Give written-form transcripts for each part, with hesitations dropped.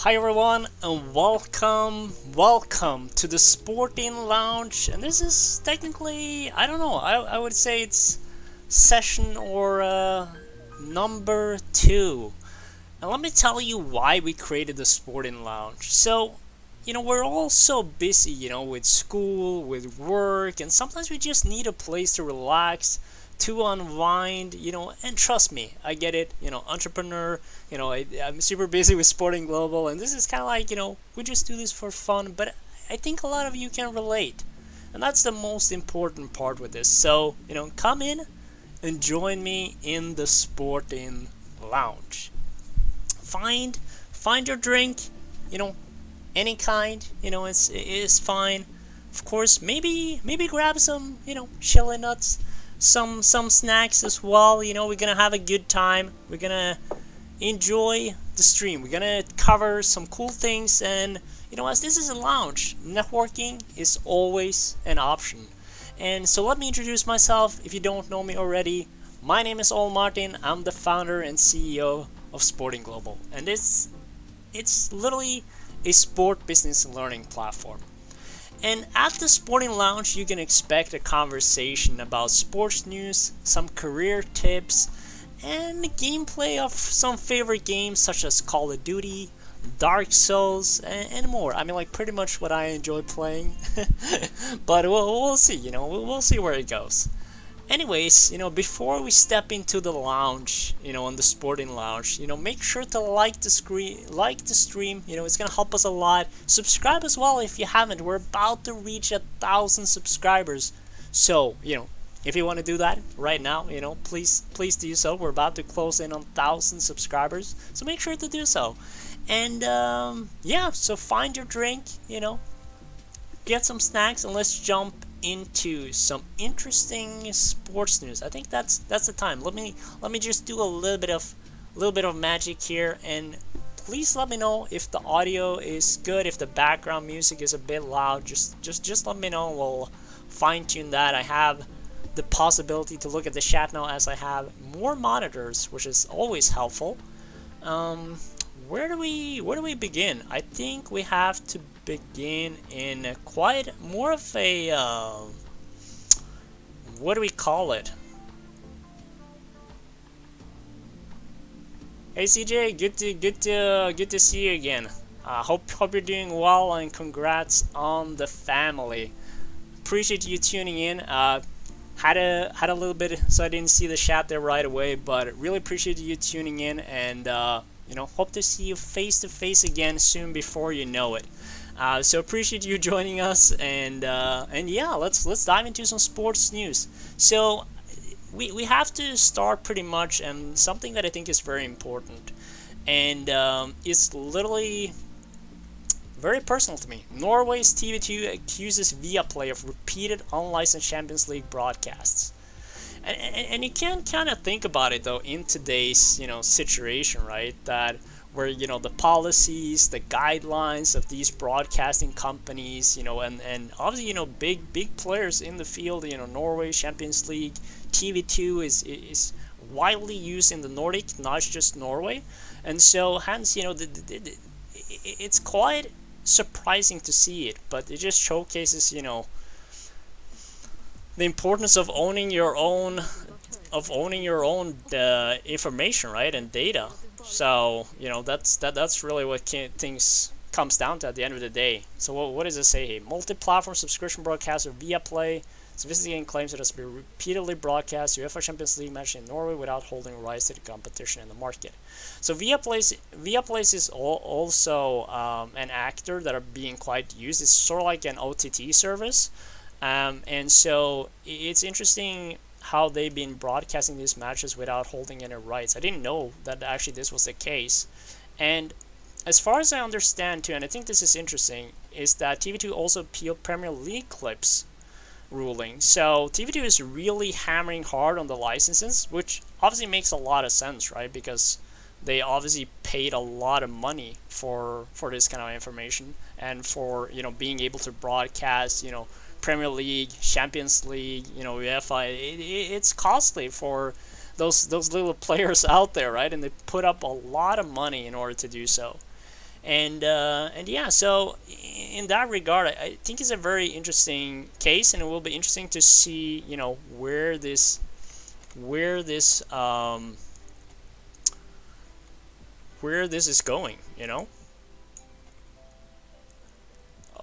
Hi everyone and welcome to the SportIn Lounge. And this is technically, I don't know, I would say it's session or number 2. And let me tell you why we created the SportIn Lounge. So, we're all so busy, with school, with work, and sometimes we just need a place to relax, to unwind, and trust me, I get it, entrepreneur, I'm super busy with Sporting Global, and this is kind of like, we just do this for fun, but I think a lot of you can relate. And that's the most important part with this. So, come in and join me in the SportIn Lounge. Find your drink, any kind, it's fine. Of course, maybe grab some, chili nuts, some snacks as well. We're gonna have a good time. We're gonna enjoy the stream. We're gonna cover some cool things, and as this is a lounge, networking is always an option. And so let me introduce myself if you don't know me already. My name is Ol Martin. I'm the founder and CEO of Sporting Global, and it's literally a sport business and learning platform. And at the SportIn Lounge, you can expect a conversation about sports news, some career tips, and the gameplay of some favorite games such as Call of Duty, Dark Souls, and more. I mean, like pretty much what I enjoy playing. But we'll see, we'll see where it goes. Anyways, before we step into the lounge, on the SportIn Lounge, make sure to like the stream. It's gonna help us a lot. Subscribe as well if you haven't. We're about to reach 1,000 subscribers. So, if you want to do that right now, please do so. We're about to close in on 1,000 subscribers, so make sure to do so. And so find your drink, get some snacks, and let's jump into some interesting sports news. I think that's the time. Let me just do a little bit of magic here, and please let me know if the audio is good, if the background music is a bit loud. Just let me know. We'll fine tune that. I have the possibility to look at the chat now as I have more monitors, which is always helpful. Where do we begin? I think we have to begin in quite more of a what do we call it? Hey CJ, good to see you again. Hope you're doing well, and congrats on the family. Appreciate you tuning in. Had a little bit, so I didn't see the chat there right away, but really appreciate you tuning in, and hope to see you face to face again soon before you know it. So appreciate you joining us, and yeah, let's dive into some sports news. So we have to start pretty much, and something that I think is very important, and it's literally very personal to me. Norway's TV2 accuses Viaplay of repeated unlicensed Champions League broadcasts. And you can kind of think about it though in today's situation, right? That where the policies, the guidelines of these broadcasting companies, and obviously big players in the field, Norway Champions League, TV2 is widely used in the Nordic, not just Norway, and so hence it's quite surprising to see it, but it just showcases the importance of owning your own information, right, and data. So that's really what things comes down to at the end of the day. So what does it say here? Multi-platform subscription broadcaster Viaplay sophisticated claims it has been repeatedly broadcast UEFA Champions League matches in Norway without holding rights to the competition in the market. So Viaplay is also an actor that are being quite used. It's sort of like an OTT service. And so it's interesting how they've been broadcasting these matches without holding any rights. I didn't know that actually this was the case. And as far as I understand too, and I think this is interesting, is that TV2 also appealed Premier League clips ruling. So TV2 is really hammering hard on the licenses, which obviously makes a lot of sense, right? Because they obviously paid a lot of money for this kind of information, and for being able to broadcast Premier League, Champions League, UEFA. It's costly for those little players out there, right? And they put up a lot of money in order to do so. And yeah, so in that regard, I think it's a very interesting case, and it will be interesting to see, where this where this is going. Let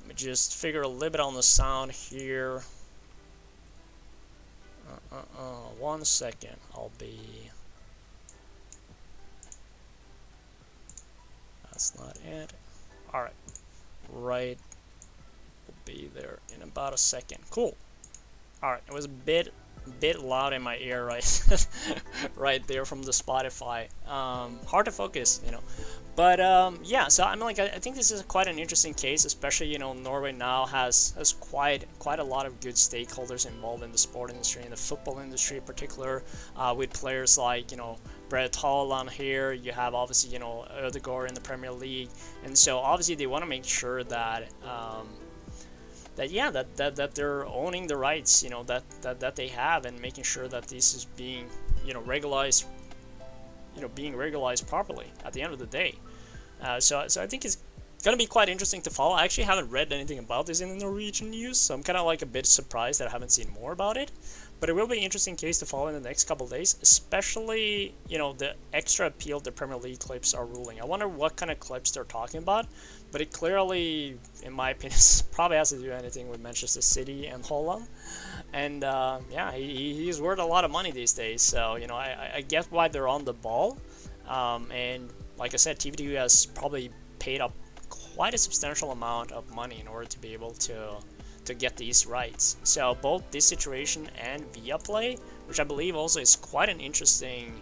me just figure a little bit on the sound here. 1 second. I'll be. That's not it. All right. Right. We'll be there in about a second. Cool. All right. It was a bit loud in my ear right right there from the Spotify. Hard to focus. But yeah, so I think this is quite an interesting case, especially Norway now has quite a lot of good stakeholders involved in the sport industry, in the football industry in particular, with players like Brett Haaland here. You have obviously Ødegaard in the Premier League, and so obviously they want to make sure that that they're owning the rights that they have, and making sure that this is being regularized being regularized properly at the end of the day. So I think it's going to be quite interesting to follow. I actually haven't read anything about this in the Norwegian news, so I'm kind of a bit surprised that I haven't seen more about it. But it will be an interesting case to follow in the next couple of days, especially the extra appeal the Premier League clips are ruling. I wonder what kind of clips they're talking about, but it clearly, in my opinion, probably has to do anything with Manchester City and Holland. And yeah, he's worth a lot of money these days, so I get why they're on the ball. And like I said, TV2 has probably paid up quite a substantial amount of money in order to be able to get these rights. So both this situation and Viaplay, which I believe also is quite an interesting,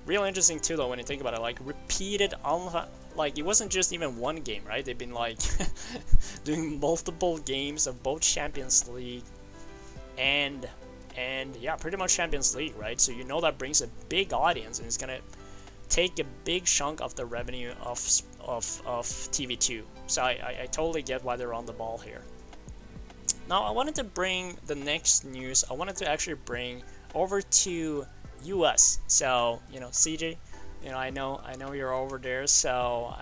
real interesting too though when you think about it, repeated it wasn't just even one game, right? They've been doing multiple games of both Champions League and yeah, pretty much Champions League, right? So that brings a big audience, and it's gonna take a big chunk of the revenue of TV2. So I totally get why they're on the ball here. Now I wanted to bring the next news. I wanted to actually bring over to US. So CJ, I know you're over there. So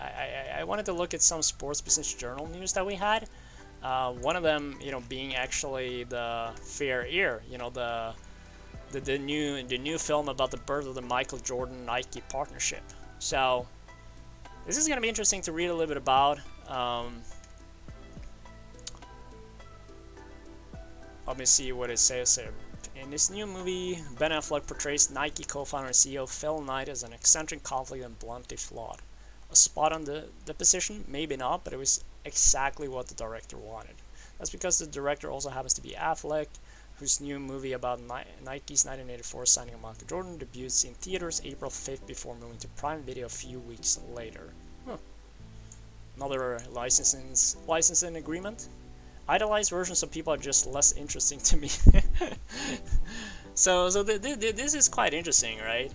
I wanted to look at some Sports Business Journal news that we had. One of them, being actually the Fair Ear, the new film about the birth of the Michael Jordan Nike partnership. So this is gonna be interesting to read a little bit about. Let me see what it says here. In this new movie, Ben Affleck portrays Nike co-founder and CEO Phil Knight as an eccentric, conflict, and bluntly flawed. A spot on the position? Maybe not, but it was exactly what the director wanted. That's because the director also happens to be Affleck, whose new movie about Nike's 1984 signing of Michael Jordan debuts in theaters April 5th before moving to Prime Video a few weeks later. Another licensing agreement? Idolized versions of people are just less interesting to me. So this is quite interesting, right?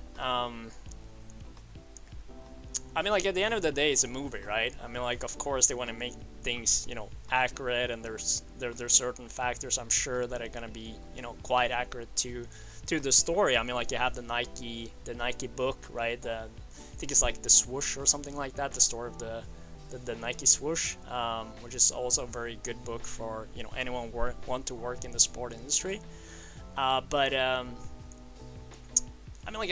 At the end of the day, it's a movie, right? Of course they want to make things, accurate, and there's certain factors I'm sure that are gonna be, quite accurate to the story. You have the Nike book, right? I think it's the swoosh or something like that, the story of the Nike swoosh, which is also a very good book for anyone want to work in the sport industry. But at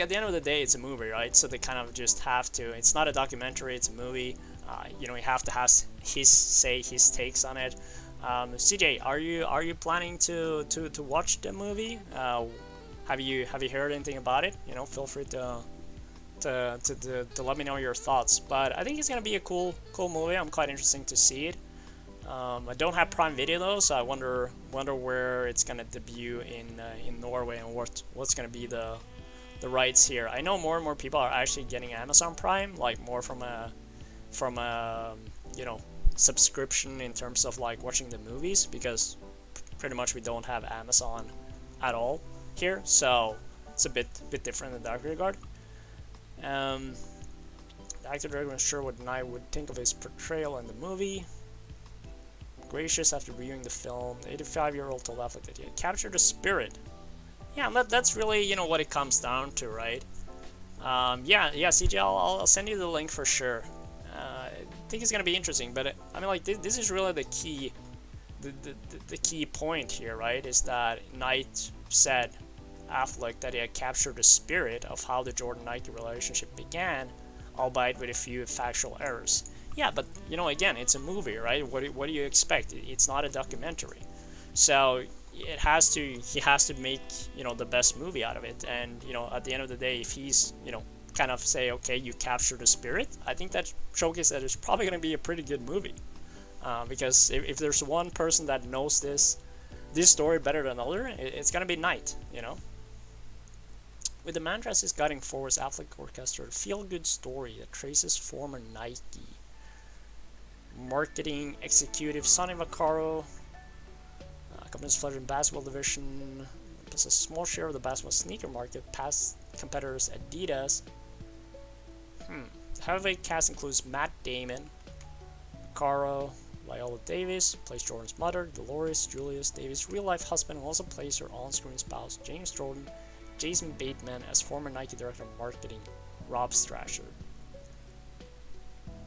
the end of the day, it's a movie, right? So they kind of just have to. It's not a documentary; it's a movie. You have to have his takes on it. CJ, are you planning to watch the movie? Have you heard anything about it? Feel free to let me know your thoughts. But I think it's gonna be a cool movie. I'm quite interested to see it. I don't have Prime Video though, so I wonder where it's gonna debut in Norway, and what's gonna be the rights here. I know more and more people are actually getting Amazon Prime, more from a subscription in terms of watching the movies, because pretty much we don't have Amazon at all here, so it's a bit different in that regard. The actor director was sure what Knight would think of his portrayal in the movie. Gracious after viewing the film, the 85-year-old told Affleck that he had captured the spirit. Yeah, that's really what it comes down to, right? Yeah, CJ, I'll send you the link for sure. I think it's gonna be interesting, but I mean, like this is really the key, the key point here, right? Is that Knight said Affleck that he had captured the spirit of how the Jordan-Nike relationship began, albeit with a few factual errors. Yeah, but again, it's a movie, right? What do you expect? It's not a documentary, so he has to make the best movie out of it. And at the end of the day, if he's kind of say, okay, you capture the spirit, I think that showcases that it's probably going to be a pretty good movie. Because if there's one person that knows this story better than another, it's going to be Knight, With the Mantras' guiding force, Affleck orchestrated a feel-good story that traces former Nike marketing executive Sonny Vaccaro, company's fledgling basketball division, possesses a small share of the basketball sneaker market, past competitors Adidas. The heavyweight cast includes Matt Damon, Caro, Viola Davis, plays Jordan's mother, Dolores Julius Davis' real-life husband, who also plays her on-screen spouse, James Jordan, Jason Bateman as former Nike director of marketing, Rob Strasher.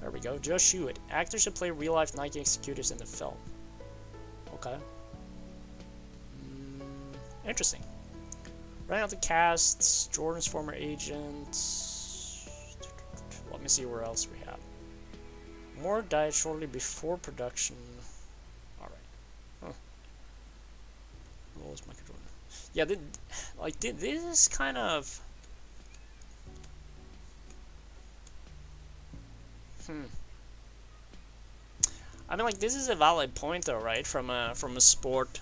There we go, just shoot it. Actors should play real-life Nike executives in the film. Okay. Interesting. Right out the cast, Jordan's former agent. Let me see where else we have. Moore died shortly before production. Alright. Huh. What was Michael Jordan? Yeah, this is kind of... I mean, like, this is a valid point, though, right? From a sport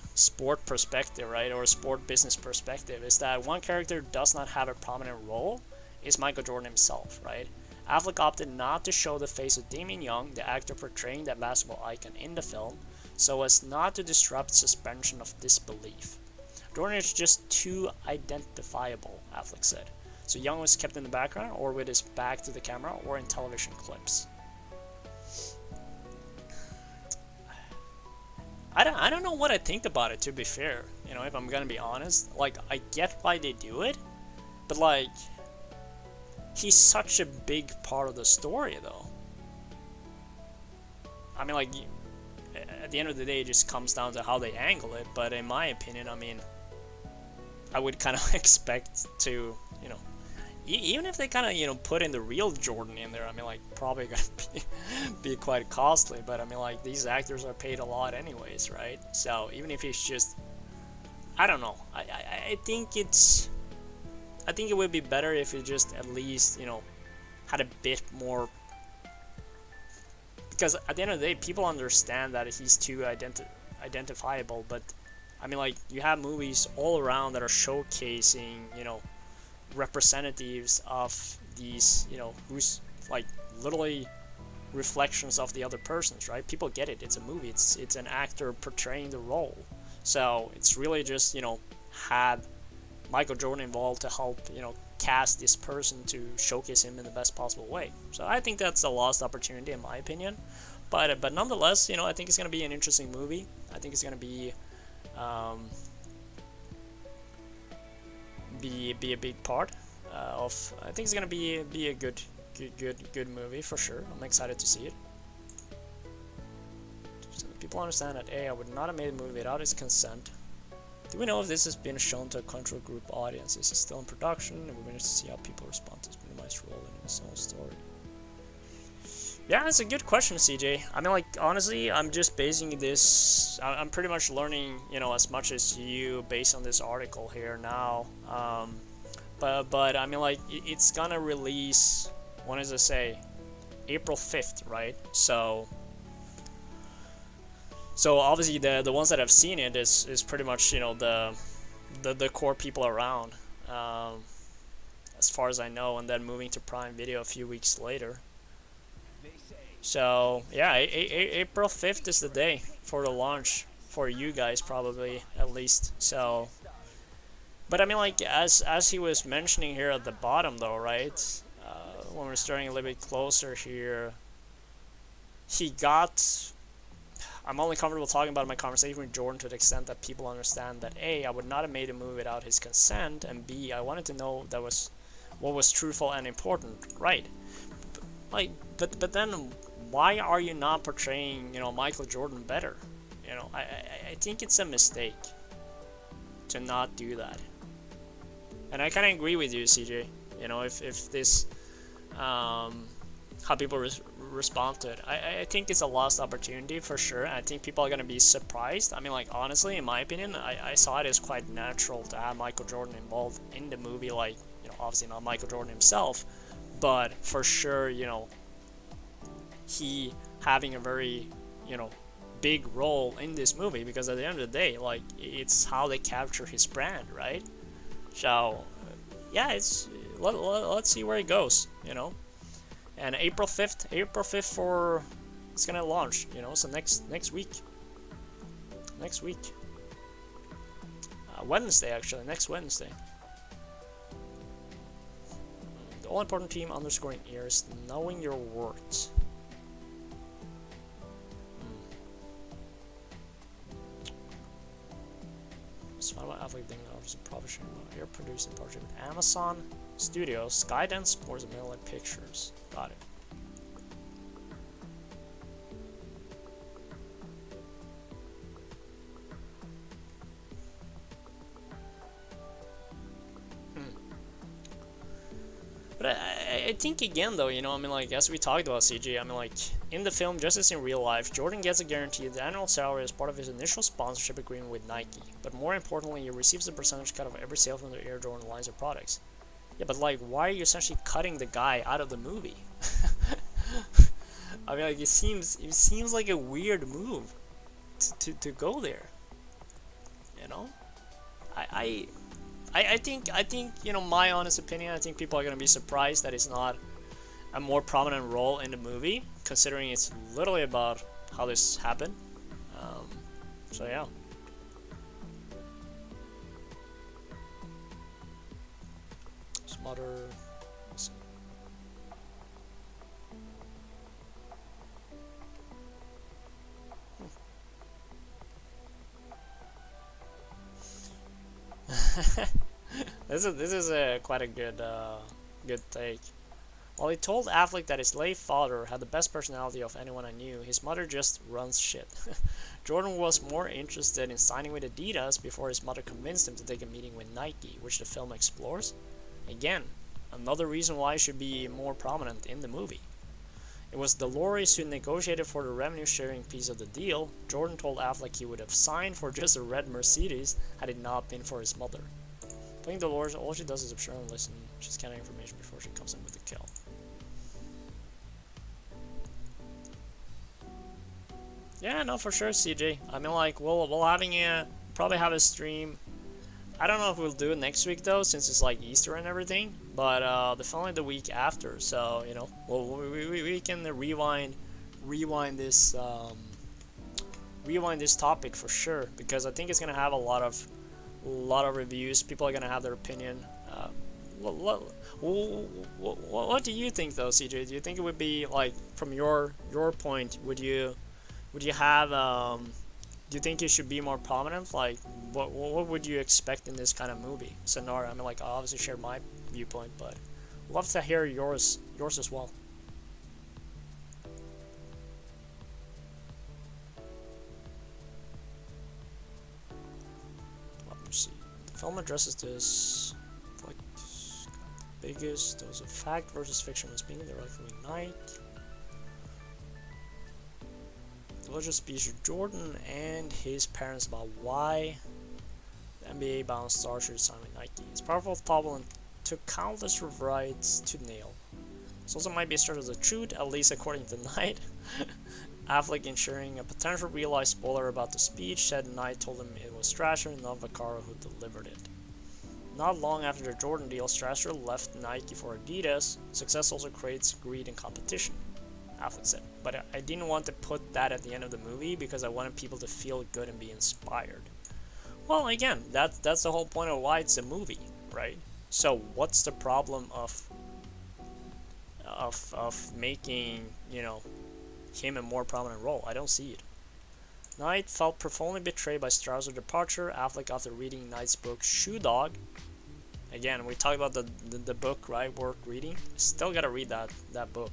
perspective, right, or a sport business perspective, is that one character does not have a prominent role is Michael Jordan himself, right? Affleck opted not to show the face of Damian Young, the actor portraying that basketball icon in the film, so as not to disrupt suspension of disbelief. Jordan is just too identifiable, Affleck said. So Young was kept in the background, or with his back to the camera, or in television clips. I don't know what I think about it, to be fair, if I'm gonna be honest. Like, I get why they do it, but like, he's such a big part of the story, though. I mean, like, at the end of the day, it just comes down to how they angle it, but in my opinion, I mean, I would kind of expect to, even if they kind of, put in the real Jordan in there, I mean, like, probably gonna be quite costly, but I mean, like, these actors are paid a lot anyways, right? So, even if it's just, I don't know, I think it would be better if it just at least, had a bit more, because at the end of the day, people understand that he's too identifiable, but, I mean, like, you have movies all around that are showcasing, representatives of these, who's like literally reflections of the other persons, right? People get it. It's a movie. It's an actor portraying the role. So it's really just have Michael Jordan involved to help cast this person to showcase him in the best possible way. So I think that's a lost opportunity in my opinion. But nonetheless, I think it's gonna be an interesting movie. I think it's gonna be a big part of. I think it's gonna be a good movie for sure. I'm excited to see it. So people understand that I would not have made a movie without his consent. Do we know if this has been shown to a control group audience? Is it still in production? And we're going to see how people respond to his minimized role in his own story. Yeah, that's a good question, CJ. I mean, like, honestly, I'm just basing this... I'm pretty much learning, as much as you based on this article here now. But I mean, like, it's gonna release... When does it say? April 5th, right? So obviously the ones that have seen it is pretty much, the core people around. As far as I know, and then moving to Prime Video a few weeks later. So yeah, April 5th is the day for the launch for you guys, probably, at least. So, but I mean, like, as he was mentioning here at the bottom, though, right? When we're starting a little bit closer here, he got... I'm only comfortable talking about my conversation with Jordan to the extent that people understand that A, I would not have made a movie without his consent, and B, I wanted to know what was truthful and important, right? Like, but then why are you not portraying, you know, Michael Jordan better? You know, I think it's a mistake to not do that. And I kind of agree with you, CJ. You know, if this, how people respond to it, I think it's a lost opportunity for sure. I think people are gonna be surprised. I mean, like, honestly, in my opinion, I saw it as quite natural to have Michael Jordan involved in the movie. Like, you know, obviously not Michael Jordan himself, but for sure, you know, he having a very, you know, big role in this movie, because at the end of the day, like, it's how they capture his brand, right? So yeah, it's let's see where it goes, you know. And April 5th for it's gonna launch, you know. So next week, Wednesday, actually, next Wednesday. The all important team underscoring ears, knowing your worth. Final Affleck thing offers a profit sharing model here, produced in partnership with Amazon Studios, Skydance Sports, and Midnight Pictures. Got it. But I think again though, you know, I mean, like, as we talked about, CG, I mean, like, in the film, just as in real life, Jordan gets a guaranteed annual salary as part of his initial sponsorship agreement with Nike. But more importantly, he receives a percentage cut of every sale from the Air Jordan lines of products. Yeah, but like, why are you essentially cutting the guy out of the movie? I mean, like, it seems like a weird move to go there. You know, I think you know, my honest opinion, I think people are gonna be surprised that it's not a more prominent role in the movie, considering it's literally about how this happened. So yeah. Smother. This is a quite a good take. While he told Affleck that his late father had the best personality of anyone I knew, his mother just runs shit. Jordan was more interested in signing with Adidas before his mother convinced him to take a meeting with Nike, which the film explores. Again, another reason why he should be more prominent in the movie. It was Dolores who negotiated for the revenue sharing piece of the deal. Jordan told Affleck he would have signed for just a red Mercedes had it not been for his mother. Playing Dolores, all she does is observe and listen. She's counting information before she comes in with the kill. Yeah, no, for sure, CJ. I mean, like, we'll probably have a stream. I don't know if we'll do it next week though, since it's like Easter and everything. But the following the week after, so you know, we can rewind this topic for sure, because I think it's gonna have a lot of reviews. People are gonna have their opinion. What do you think though, CJ? Do you think it would be like, from your point, would you have do you think it should be more prominent? Like, what would you expect in this kind of movie scenario? I mean, like, I obviously share my viewpoint, but I'd love to hear yours as well. Let me see. The film addresses this, like, biggest dose of fact versus fiction was being the relatively night. The alleged speech of Jordan and his parents about why the NBA bound star should sign with Nike. It's powerful, thoughtful, and took countless rights to nail. This also might be a start of the truth, at least according to Knight. Affleck, ensuring a potential real-life spoiler about the speech, said Knight told him it was Strasser, not Vaccaro, who delivered it. Not long after the Jordan deal, Strasser left Nike for Adidas. Success also creates greed and competition, Affleck said. But I didn't want to put that at the end of the movie because I wanted people to feel good and be inspired. Well, again, that's the whole point of why it's a movie, right? So what's the problem of making, you know, him a more prominent role? I don't see it. Knight felt profoundly betrayed by Strasser's departure. Affleck, after reading Knight's book Shoe Dog, Again, we talked about the book, right? Worth reading. Still gotta read that book.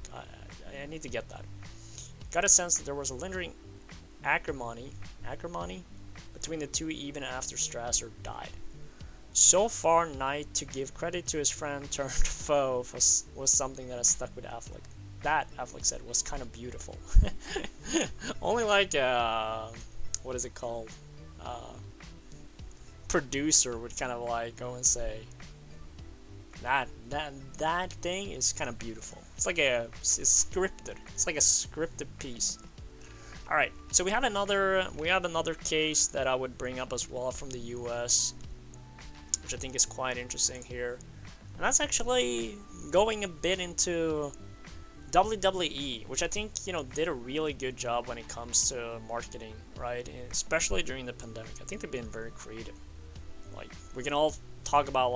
I need to get that. Got a sense that there was a lingering acrimony between the two even after Strasser died. So far, Knight, to give credit to his friend turned foe, was something that has stuck with Affleck. That, Affleck said, was kind of beautiful. Only like, what is it called? Producer would kind of like go and say, that thing is kind of beautiful. It's like it's scripted. It's like a scripted piece. All right, so we have another case that I would bring up as well from the U.S., which I think is quite interesting here, and that's actually going a bit into WWE, which I think did a really good job when it comes to marketing, right? And especially during the pandemic. I think they've been very creative. Like, we can all talk about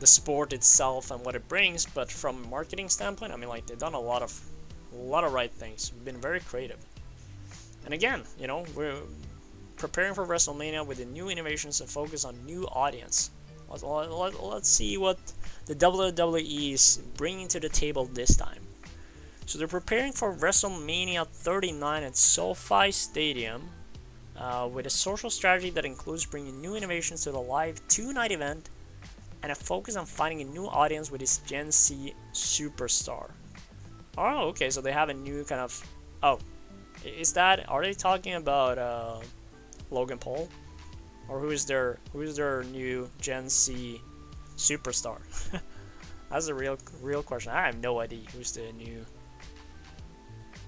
the sport itself and what it brings, but from a marketing standpoint, I mean, like, they've done a lot of right things. We've been very creative. And again, we're preparing for WrestleMania with the new innovations and focus on new audience. Let's see what the WWE is bringing to the table this time. So they're preparing for WrestleMania 39 at SoFi Stadium with a social strategy that includes bringing new innovations to the live 2-night event and a focus on finding a new audience with this Gen Z superstar. Oh, okay, so they have a new kind of... Oh, are they talking about Logan Paul? Or who is their new Gen Z superstar? That's a real question. I have no idea who's the new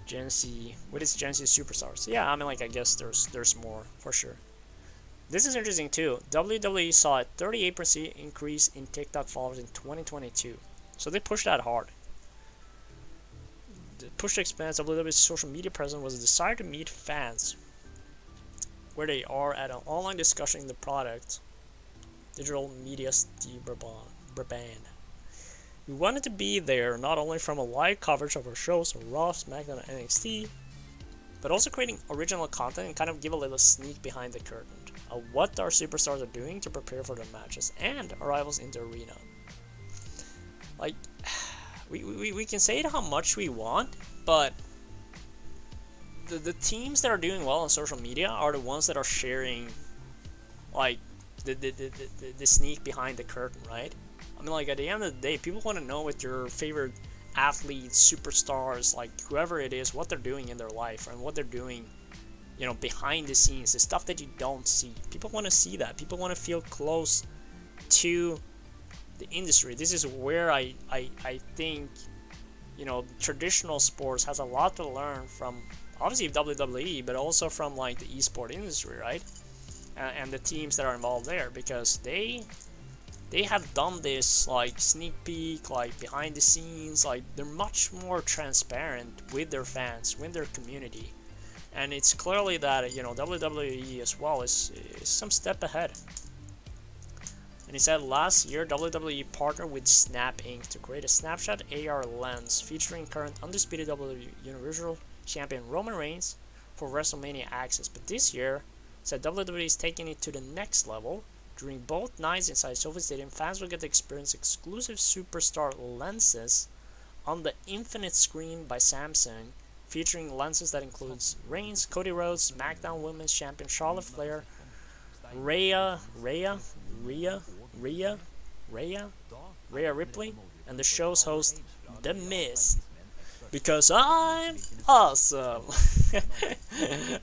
Gen Z. What is Gen Z superstars? So yeah, I mean, like, I guess there's more for sure. This is interesting too. WWE saw a 38% increase in TikTok followers in 2022, so they pushed that hard. The push to expand WWE's social media presence was a desire to meet fans where they are at an online discussion the product. Digital media Steve Brabant. We wanted to be there not only from a live coverage of our shows on Raw, SmackDown, and NXT, but also creating original content and kind of give a little sneak behind the curtain of what our superstars are doing to prepare for their matches and arrivals in the arena. Like, we can say it how much we want, but the teams that are doing well on social media are the ones that are sharing, like, the sneak behind the curtain, right? I mean, like, at the end of the day, people want to know what your favorite athletes, superstars, like whoever it is, what they're doing in their life and what they're doing, behind the scenes, the stuff that you don't see. People want to see that. People want to feel close to the industry. This is where I think, traditional sports has a lot to learn from, obviously, WWE, but also from, like, the esport industry, right? And the teams that are involved there, because they have done this, like, sneak peek, like, behind the scenes, like, they're much more transparent with their fans, with their community. And it's clearly that, WWE as well is some step ahead. And he said last year, WWE partnered with Snap Inc. to create a Snapshot AR lens featuring current undisputed WWE Universal Champion Roman Reigns for WrestleMania access. But this year, said WWE is taking it to the next level. During both nights inside SoFi Stadium, fans will get to experience exclusive superstar lenses on the Infinite screen by Samsung, featuring lenses that includes Reigns, Cody Rhodes, SmackDown Women's Champion Charlotte Flair, Rhea Ripley, and the show's host, The Miz. Because I'm awesome.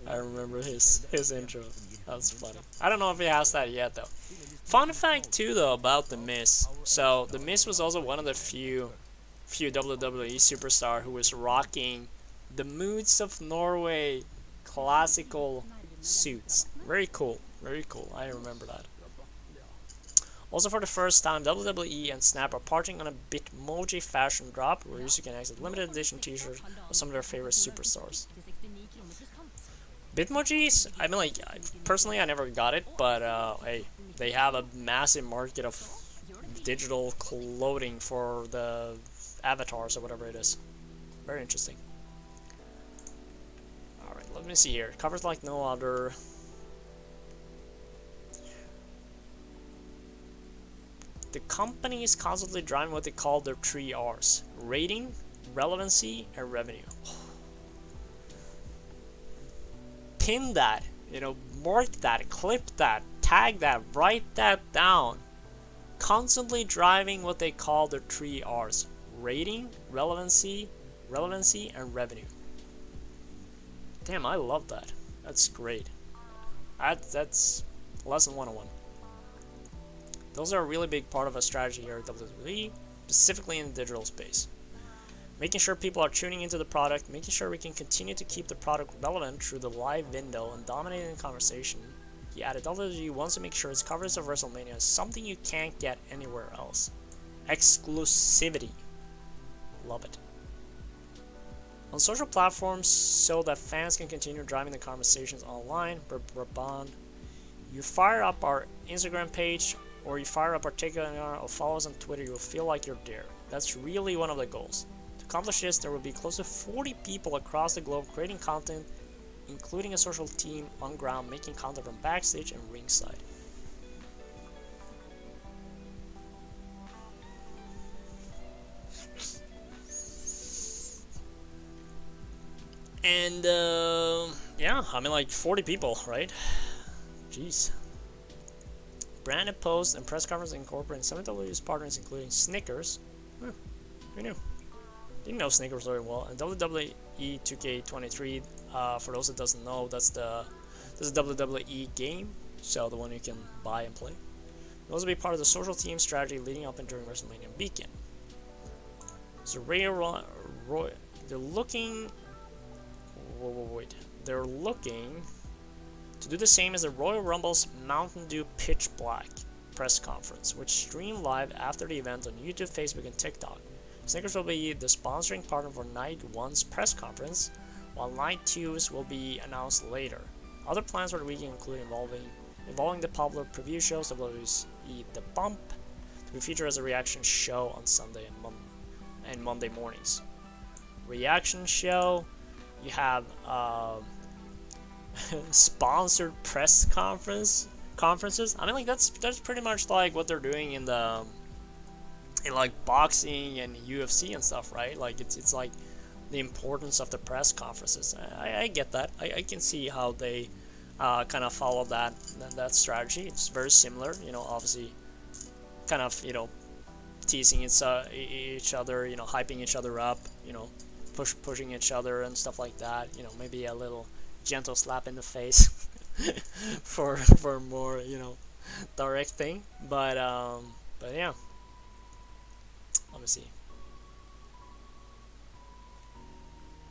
I remember his intro. That was funny. I don't know if he has that yet though. Fun fact too though about The Miz. So The Miz was also one of the few WWE superstar who was rocking the Moods of Norway classical suits. Very cool. Very cool. I remember that. Also, for the first time, WWE and Snap are partnering on a Bitmoji fashion drop where you can access limited edition t-shirts of some of their favorite superstars. Bitmojis, I mean, like, personally I never got it, but hey, they have a massive market of digital clothing for the avatars or whatever it is. Very interesting. Alright, let me see here. Covers like no other. company is constantly driving what they call their 3 R's: rating, relevancy, and revenue. Pin that, mark that, clip that, tag that, write that down. Constantly driving what they call their 3 R's: rating, relevancy, and revenue. Damn, I love that. That's great. That's lesson 101. Those are a really big part of a strategy here at WWE, specifically in the digital space. Making sure people are tuning into the product, making sure we can continue to keep the product relevant through the live window and dominating the conversation. He added WWE wants to make sure its coverage of WrestleMania is something you can't get anywhere else. Exclusivity. Love it. On social platforms, so that fans can continue driving the conversations online, you fire up our Instagram page, or you fire up our TikTok or follow us on Twitter, you'll feel like you're there. That's really one of the goals. To accomplish this, there will be close to 40 people across the globe creating content, including a social team on ground making content from backstage and ringside. And yeah, I mean, like 40 people, right? Jeez. Branded posts and press conferences incorporating some of WWE's partners, including Snickers. Who knew? Didn't know Snickers very well. And WWE 2K23. For those that doesn't know, this is a WWE game, so the one you can buy and play. Those will be part of the social team strategy leading up and during WrestleMania weekend. So they're looking. They're looking to do the same as the Royal Rumble's Mountain Dew Pitch Black press conference, which streamed live after the event on YouTube, Facebook, and TikTok. Snickers will be the sponsoring partner for Night 1's press conference, while Night 2's will be announced later. Other plans for the weekend include involving the popular preview shows of WWE's The Bump to be featured as a reaction show on Sunday and Monday mornings. Reaction show. You have sponsored press conferences. I mean, like that's pretty much like what they're doing in like boxing and UFC and stuff, right? Like it's like the importance of the press conferences. I get that. I can see how they kind of follow that strategy. It's very similar, obviously, kind of teasing each other, hyping each other up, pushing each other and stuff like that. Maybe a little gentle slap in the face for more direct thing. But yeah, let me see.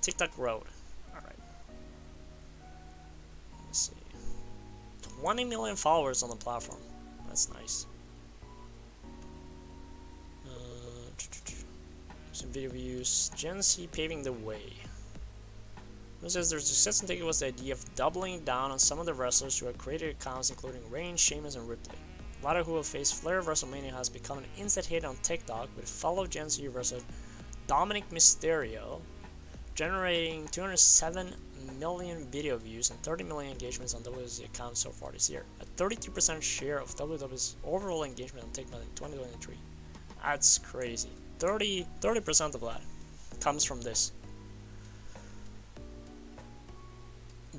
TikTok Road. All right. Let me see. 20 million followers on the platform. That's nice. Some video views. Gen Z paving the way. It says their success in TikTok was the idea of doubling down on some of the wrestlers who had created accounts, including Reigns, Sheamus, and Ripley. A lot of who will face Flair of WrestleMania has become an instant hit on TikTok, with fellow Gen Z wrestler Dominic Mysterio generating 207 million video views and 30 million engagements on WWE's account so far this year. A 32% share of WWE's overall engagement on TikTok in 2023. That's crazy. 30% of that comes from this.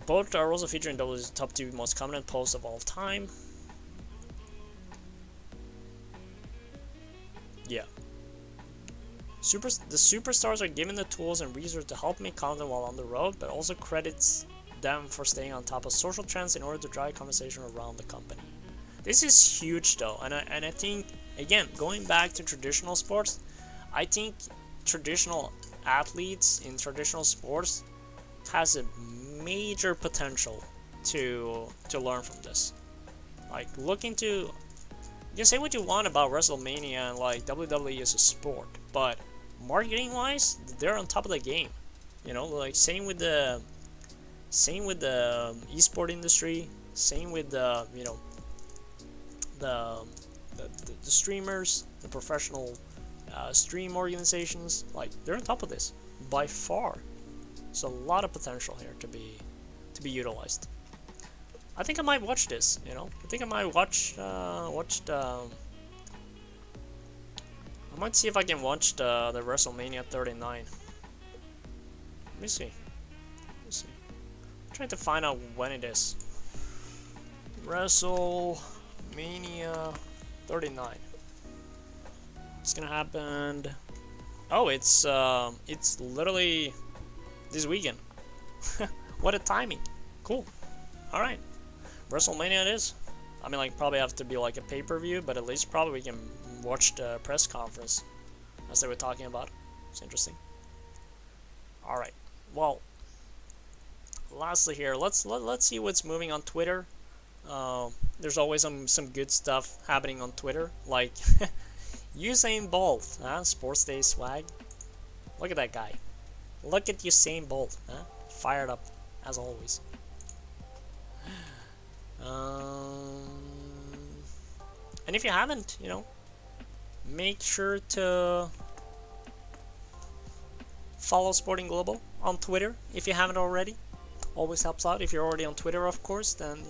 Both are also featured in WWE's top 2 most commented posts of all time. Yeah. The superstars are given the tools and resources to help make content while on the road, but also credits them for staying on top of social trends in order to drive conversation around the company. This is huge though, and I think, again, going back to traditional sports, I think traditional athletes in traditional sports has a major potential to learn from this. Like, look into, you can say what you want about WrestleMania and like WWE as a sport, but marketing wise, they're on top of the game. Like same with the esport industry, same with the the streamers, the professional stream organizations. Like, they're on top of this by far. There's a lot of potential here to be utilized. I think I might watch this. I think I might watch I might see if I can watch the WrestleMania 39. Let me see. Let me see. I'm trying to find out when it is. WrestleMania 39. It's gonna happen. Oh, it's literally this weekend. What a timing! Cool. All right, WrestleMania it is. I mean, like, probably have to be like a pay-per-view, but at least probably we can watch the press conference as they were talking about. It's interesting. All right. Well, lastly here, let's see what's moving on Twitter. There's always some good stuff happening on Twitter, like Usain Bolt, Sports Day swag. Look at that guy. Look at Usain Bolt, fired up as always. And if you haven't, make sure to follow Sporting Global on Twitter if you haven't already. Always helps out. If you're already on Twitter, of course, then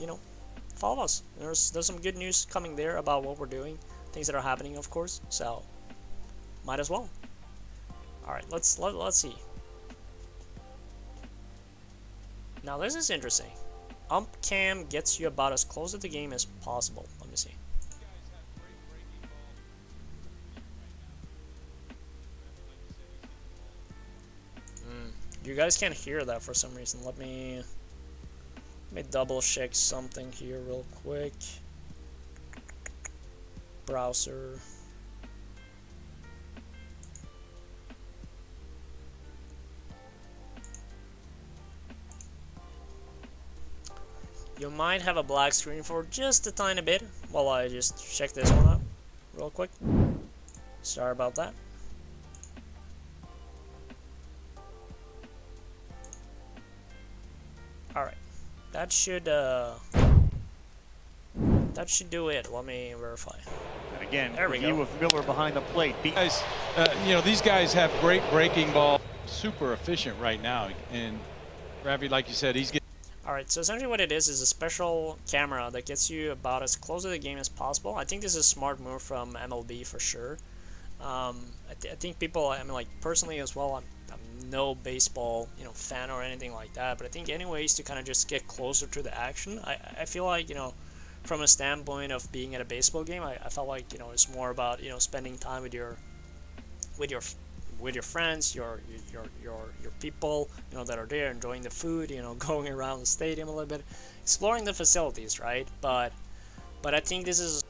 follow us. There's some good news coming there about what we're doing, things that are happening, of course. So might as well. All right, let's see. Now this is interesting. Ump cam gets you about as close to the game as possible. Let me see. You guys can't hear that for some reason. Let me double check something here real quick. Browser. You might have a black screen for just a tiny bit while I just check this one out real quick. Sorry about that. Alright. That should do it. Let me verify. And again, there we review go. of Miller behind the plate. Guys, these guys have great breaking ball, super efficient right now. And Ravi, like you said, he's getting. Alright, so essentially what it is a special camera that gets you about as close to the game as possible. I think this is a smart move from MLB for sure. I think people, I mean, like, personally as well, I'm no baseball, fan or anything like that, but I think any ways to kind of just get closer to the action. I feel like, from a standpoint of being at a baseball game, I felt like, it's more about, spending time with your friends, your people, that are there, enjoying the food, going around the stadium a little bit, exploring the facilities, right? But I think this is.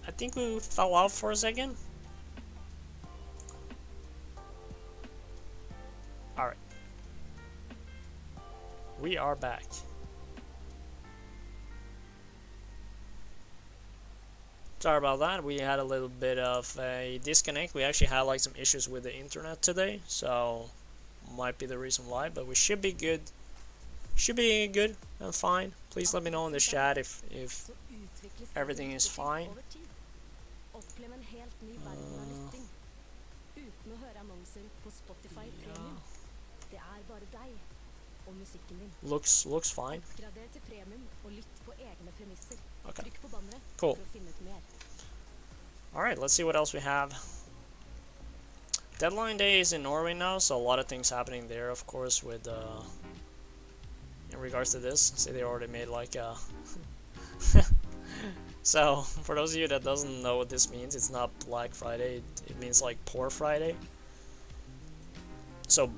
I think we fell out for a second. Alright. We are back. Sorry about that. We had a little bit of a disconnect. We actually had like some issues with the internet today, so might be the reason why, but we should be good. Should be good and fine. Please let me know in the chat if everything is fine. Looks fine. Okay. Cool. Alright, let's see what else we have. Deadline day is in Norway now, so a lot of things happening there, of course, with in regards to this. See, they already made like a so for those of you that doesn't know what this means, it's not Black Friday, it means like Poor Friday. So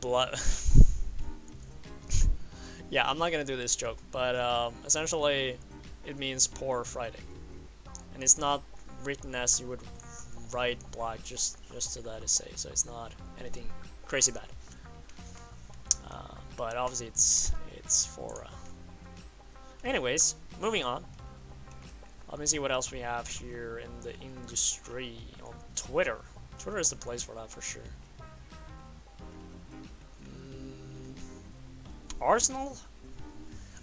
yeah, I'm not gonna do this joke, but essentially it means Poor Friday, and it's not written as you would write black, just so that is say, so it's not anything crazy bad. But obviously it's for. Anyways, moving on. Let me see what else we have here in the industry on Twitter. Twitter is the place for that for sure. Arsenal?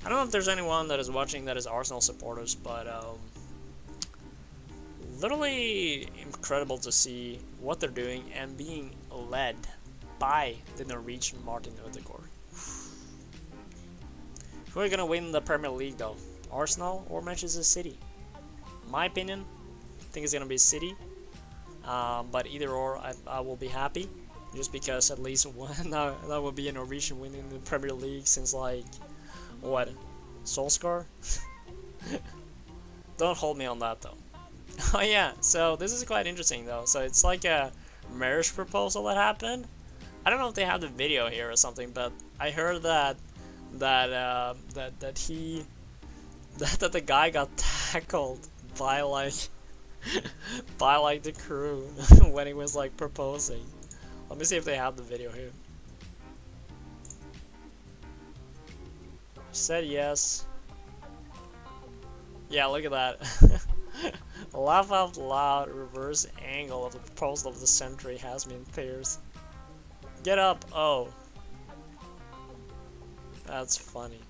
I don't know if there's anyone that is watching that is Arsenal supporters, but literally incredible to see what they're doing and being led by the Norwegian Martin Ødegaard. Who are gonna win the Premier League though? Arsenal or Manchester City. My opinion, I think it's gonna be City. But either or, I will be happy, just because at least one that will be a Norwegian winning the Premier League since like what, Solskjaer. Don't hold me on that though. Oh yeah, so this is quite interesting though. So it's like a marriage proposal that happened. I don't know if they have the video here or something, but I heard that that the guy got tackled by like by like the crew when he was like proposing. Let me see if they have the video here. Said yes. Yeah, look at that. Laugh out loud, reverse angle of the proposal of the century has me in tears. Get up, oh. That's funny.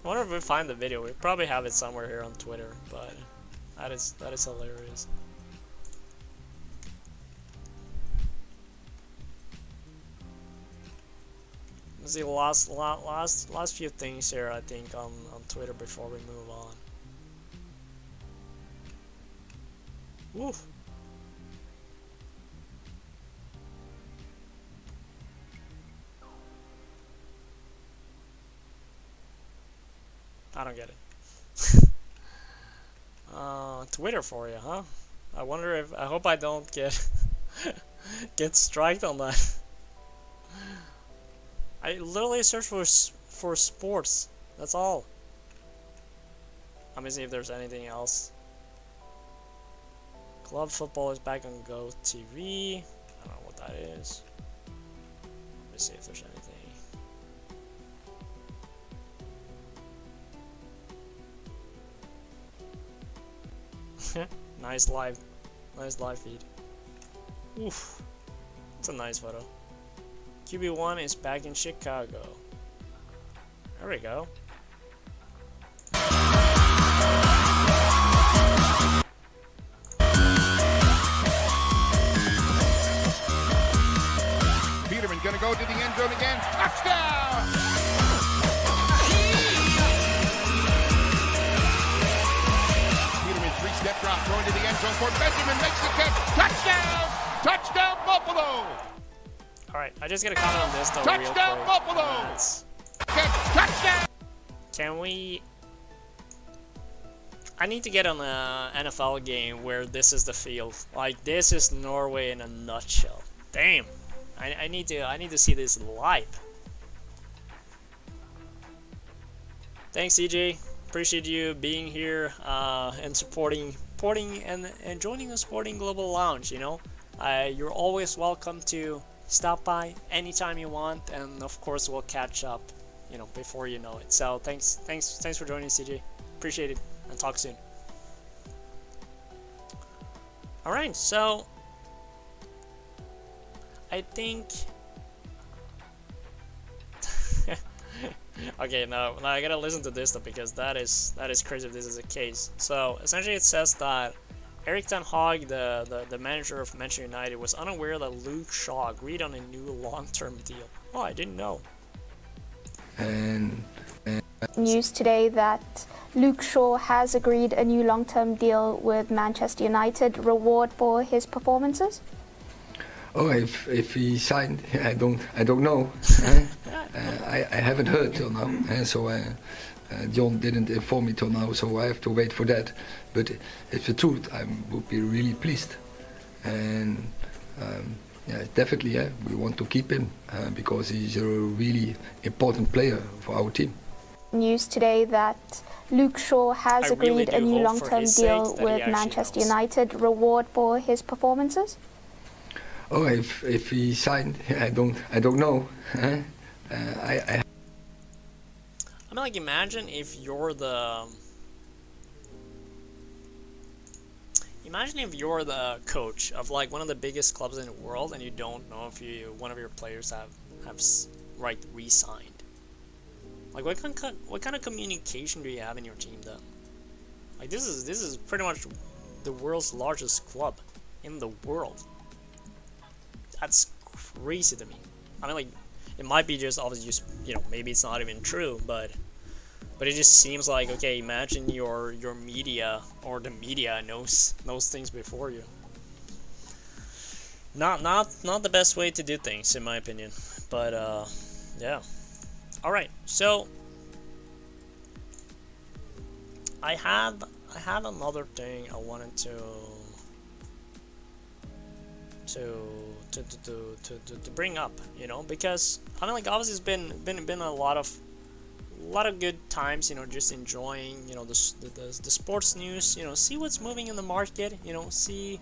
I wonder if we find the video. We probably have it somewhere here on Twitter, but that is hilarious. Let's see last few things here, I think, on Twitter before we move on. Woof. I don't get it. Twitter for you, huh? I wonder if I hope I don't get get striked on that. I literally search for sports. That's all. Let me see if there's anything else. Club football is back on Go TV. I don't know what that is. Let me see if there's anything. Nice live feed. Oof, it's a nice photo. QB1 is back in Chicago. There we go. Peterman gonna go to the end zone again. Touchdown! Peterman three-step drop, throwing to the end zone for Benjamin, makes the catch. Touchdown! Touchdown Buffalo! Alright, I just gotta comment on this though real quick. Touchdown Buffalo! Touchdown! Can we... I need to get on an NFL game where this is the field. Like, this is Norway in a nutshell. Damn. I need to see this live. Thanks, CJ. Appreciate you being here and supporting and joining the SportIn Global Lounge. You know, you're always welcome to stop by anytime you want, and of course we'll catch up, you know, before you know it. So thanks for joining, CJ. Appreciate it, and talk soon. All right, so I think. Okay, now I gotta listen to this though, because that is crazy if this is the case. So essentially, it says that Erik ten Hag, the manager of Manchester United, was unaware that Luke Shaw agreed on a new long-term deal. Oh, I didn't know. And news today that Luke Shaw has agreed a new long-term deal with Manchester United, reward for his performances. oh, if he signed, I don't know. I haven't heard till now, so John didn't inform me till now, so I have to wait for that. But if the truth, I would be really pleased, and yeah, definitely, yeah, we want to keep him because he's a really important player for our team. News today that Luke Shaw has agreed a new long-term deal with Manchester United, reward for his performances. Oh, if he signed, I don't know. I mean, like, imagine if you're the coach of like one of the biggest clubs in the world, and you don't know if one of your players have re-signed. Like, what kind of communication do you have in your team then? Like, this is pretty much the world's largest club in the world. That's crazy to me. I mean, like, it might be just obviously just, you know, maybe it's not even true, but but it just seems like, okay, imagine your media, or the media knows things before you. Not the best way to do things, in my opinion. But yeah. All right, so I have another thing I wanted to bring up, you know, because I mean, like, obviously it's been a lot of good times, you know, just enjoying, you know, the sports news, you know, see what's moving in the market, you know, see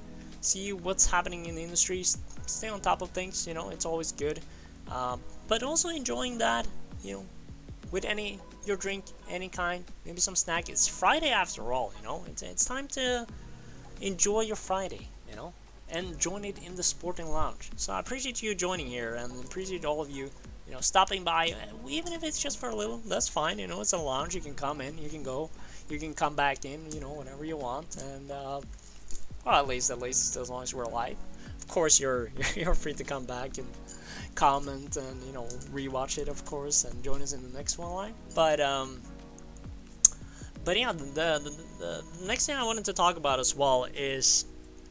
what's happening in the industry, stay on top of things, you know, it's always good, but also enjoying that, you know, with your drink, any kind, maybe some snack. It's Friday after all, you know, it's time to enjoy your Friday, you know, and join it in the SportIn Lounge. So I appreciate you joining here, and appreciate all of you, you know, stopping by, even if it's just for a little. That's fine, you know, it's a lounge. You can come in, you can go, you can come back in, you know, whenever you want, and well, at least as long as we're alive. Of course, you're free to come back and comment and, you know, rewatch it, of course, and join us in the next one live. But yeah, the next thing I wanted to talk about as well is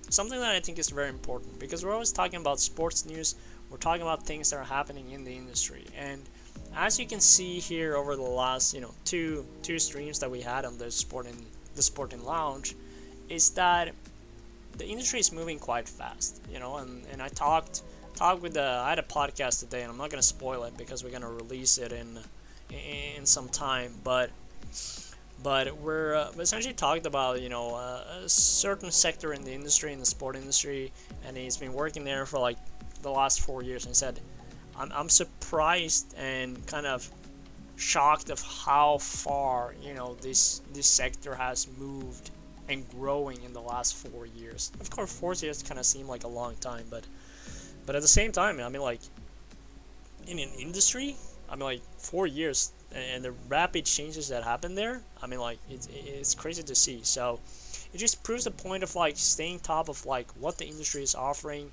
something that I think is very important, because we're always talking about sports news. We're talking about things that are happening in the industry, and as you can see here over the last, you know, two streams that we had on the SportIn Lounge, is that the industry is moving quite fast, you know, and I talked with I had a podcast today, and I'm not gonna spoil it because we're gonna release it in some time, but we're essentially talked about, you know, a certain sector in the industry, in the sport industry, and he's been working there for like the last 4 years, and said, I'm surprised and kind of shocked of how far, you know, this sector has moved and growing in the last 4 years. Of course, 4 years kind of seem like a long time, but at the same time, I mean, like, in an industry, I mean, like, 4 years and the rapid changes that happen there, I mean, like, it's crazy to see. So it just proves the point of, like, staying top of, like, what the industry is offering,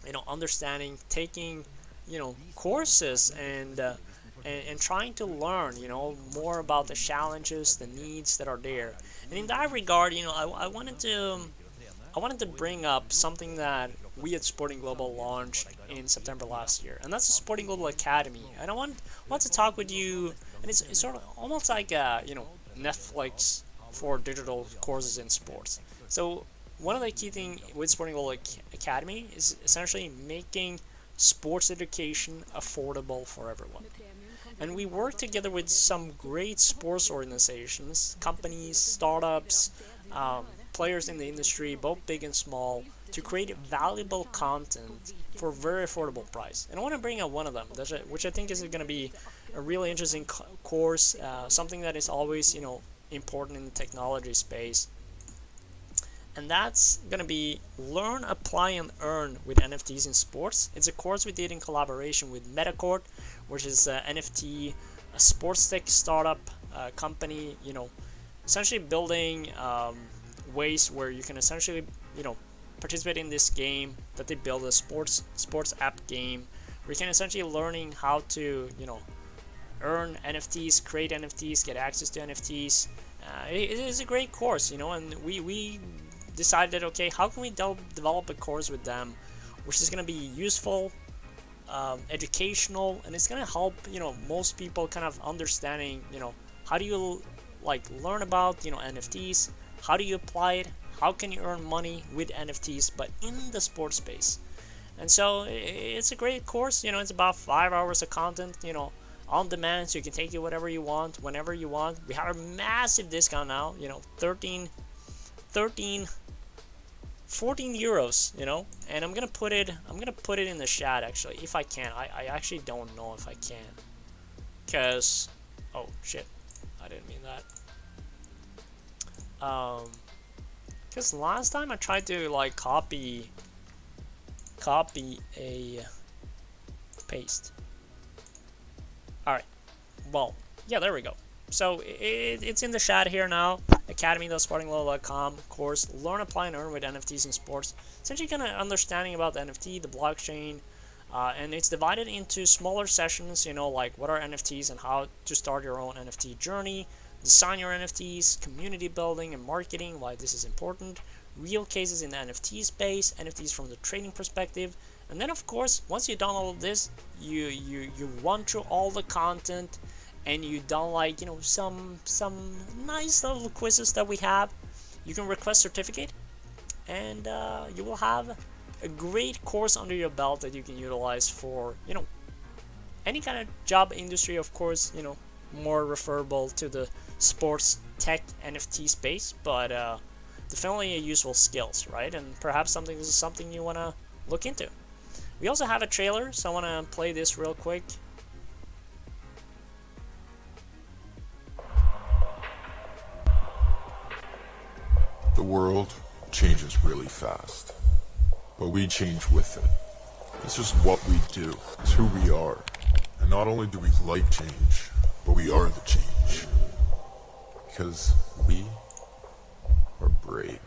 you know, understanding, taking, you know, courses, and trying to learn, you know, more about the challenges, the needs that are there. And in that regard, you know, I wanted to bring up something that we at Sporting Global launched in September last year, and that's the Sporting Global Academy. And I want to talk with you, and it's sort of almost like a, you know, Netflix for digital courses in sports. So one of the key things with Sporting Global Academy is essentially making sports education affordable for everyone. And we work together with some great sports organizations, companies, startups, players in the industry, both big and small, to create valuable content for a very affordable price. And I want to bring up one of them, which I think is going to be a really interesting course, something that is always, you know, important in the technology space. And that's going to be Learn, Apply, and Earn with NFTs in Sports. It's a course we did in collaboration with Metacourt, which is an NFT, a sports tech startup company, you know, essentially building ways where you can essentially, you know, participate in this game that they build, a sports app game, where you can essentially learning how to, you know, earn NFTs, create NFTs, get access to NFTs. It is a great course, you know, and we decided, okay, how can we develop a course with them which is going to be useful, educational, and it's going to help, you know, most people kind of understanding, you know, how do you, like, learn about, you know, NFTs, how do you apply it, how can you earn money with NFTs, but in the sports space. And so it's a great course, you know, it's about 5 hours of content, you know, on demand, so you can take it whatever you want, whenever you want. We have a massive discount now, you know, 14 euros, you know, and I'm gonna put it in the chat, actually, if I can. I actually don't know if I can, because, oh shit, I didn't mean that. Because last time I tried to, like, copy a paste. Alright, well, yeah, there we go. So it's in the chat here now. Academy.sportingglobal.com course, Learn, Apply, and Earn with NFTs in Sports. Essentially kind of understanding about the NFT, the blockchain, And it's divided into smaller sessions, you know, like what are NFTs and how to start your own NFT journey, design your NFTs, community building and marketing, why this is important, real cases in the NFT space, NFTs from the trading perspective, and then of course, once you've done all of this, you run through all the content, and you done like, you know, some nice little quizzes that we have. You can request certificate, and you will have a great course under your belt that you can utilize for, you know, any kind of job industry, of course, you know, more referable to the sports tech NFT space, but definitely a useful skills, right? And perhaps this is something you want to look into. We also have a trailer, so I want to play this real quick. The world changes really fast, but we change with it. It's just what we do. It's who we are. And not only do we like change, but we are the change. Because we are brave.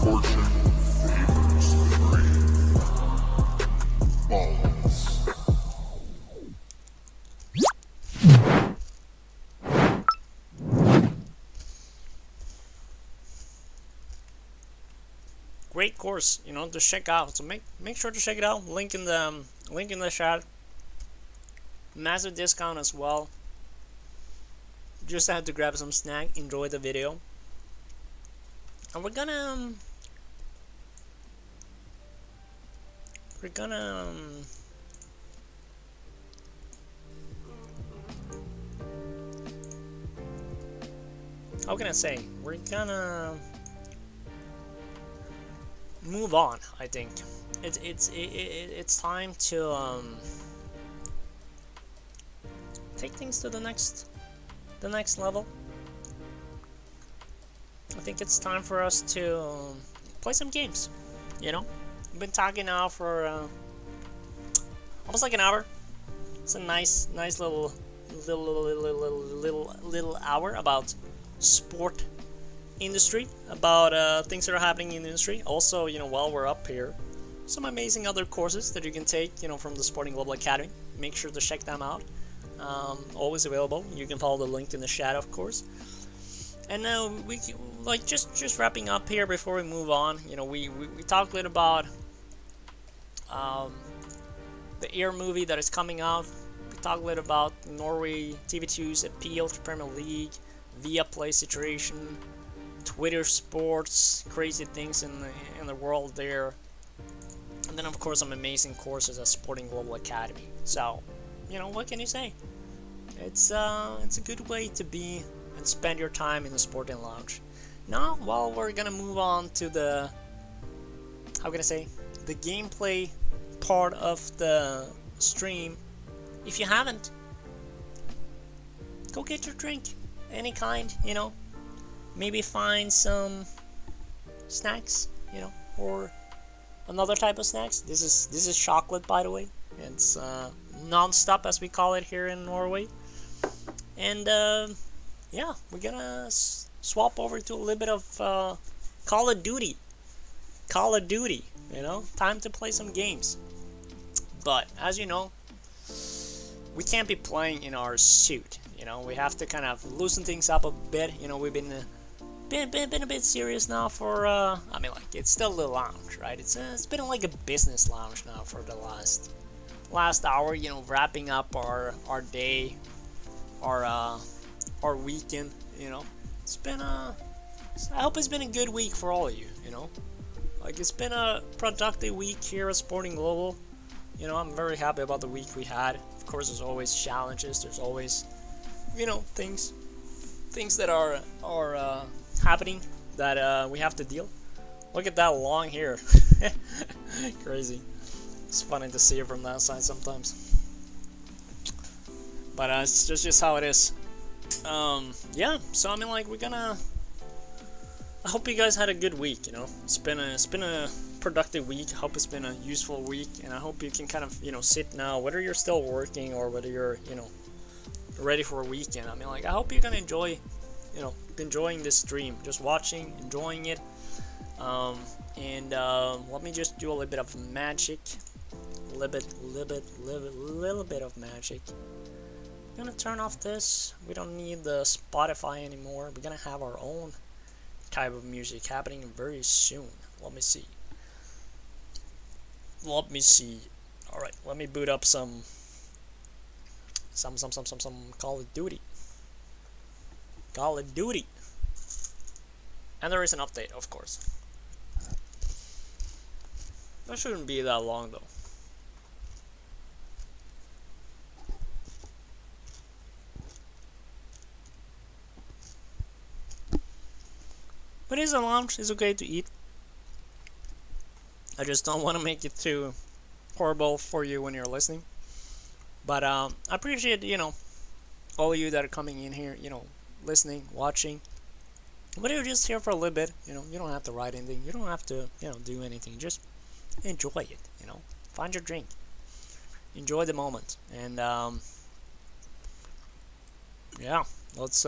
Fortune favors the brave. Balls. Great course, you know, to check out. So make sure to check it out. Link in the chat. Massive discount as well. Just had to grab some snack. Enjoy the video. And we're gonna how can I say? We're gonna move on. I think it's time to take things to the next level. I think it's time for us to play some games. You know, we've been talking now for almost like an hour. It's a nice little hour about sport industry, about things that are happening in the industry. Also, you know, while we're up here, some amazing other courses that you can take, you know, from the SportIn Global Academy. Make sure to check them out. Always available. You can follow the link in the chat, of course. And now we like just wrapping up here before we move on. You know, we talked a little about the Air movie that is coming out. We talked a little about Norway TV2's appeal to Premier League, Viaplay situation, Twitter sports, crazy things in the world there, and then of course some amazing courses at SportIn Global Academy. So, you know, what can you say? It's a good way to be and spend your time in the SportIn Lounge. Now, well, we're gonna move on to the, how can I say, the gameplay part of the stream. If you haven't, go get your drink, any kind, you know. Maybe find some snacks, you know, or another type of snacks. This is chocolate, by the way. It's non-stop, as we call it here in Norway. And yeah, we're gonna swap over to a little bit of Call of Duty. Call of Duty, you know, time to play some games. But as you know, we can't be playing in our suit. You know, we have to kind of loosen things up a bit. You know, we've been a bit serious now for I mean, like, it's still the lounge, right? It's been like a business lounge now for the last hour. You know, wrapping up our day, our weekend. You know, it's been I hope it's been a good week for all of you. You know, like, it's been a productive week here at SportIn Global. You know, I'm very happy about the week we had. Of course, there's always challenges. There's always, you know, things that are happening that we have to deal. Look at that long hair. Crazy. It's funny to see it from that side sometimes. But it's just how it is. Yeah. So I mean, like, I hope you guys had a good week. You know, it's been a productive week. I hope it's been a useful week, and I hope you can kind of, you know, sit now, whether you're still working or whether you're, you know, ready for a weekend. I mean, like, I hope you can enjoy, you know, enjoying this stream, just watching, enjoying it. Let me just do a little bit of magic, little bit of magic. I'm gonna turn off this. We don't need the Spotify anymore. We're gonna have our own type of music happening very soon. Let me see. All right, let me boot up some Call of Duty. And there is an update, of course. That shouldn't be that long though. But it's a lunch, it's okay to eat. I just don't want to make it too horrible for you when you're listening. But I appreciate, you know, all of you that are coming in here, you know, listening, watching. But you're just here for a little bit, you know, you don't have to write anything, you don't have to, you know, do anything, just enjoy it, you know, find your drink, enjoy the moment, and yeah, let's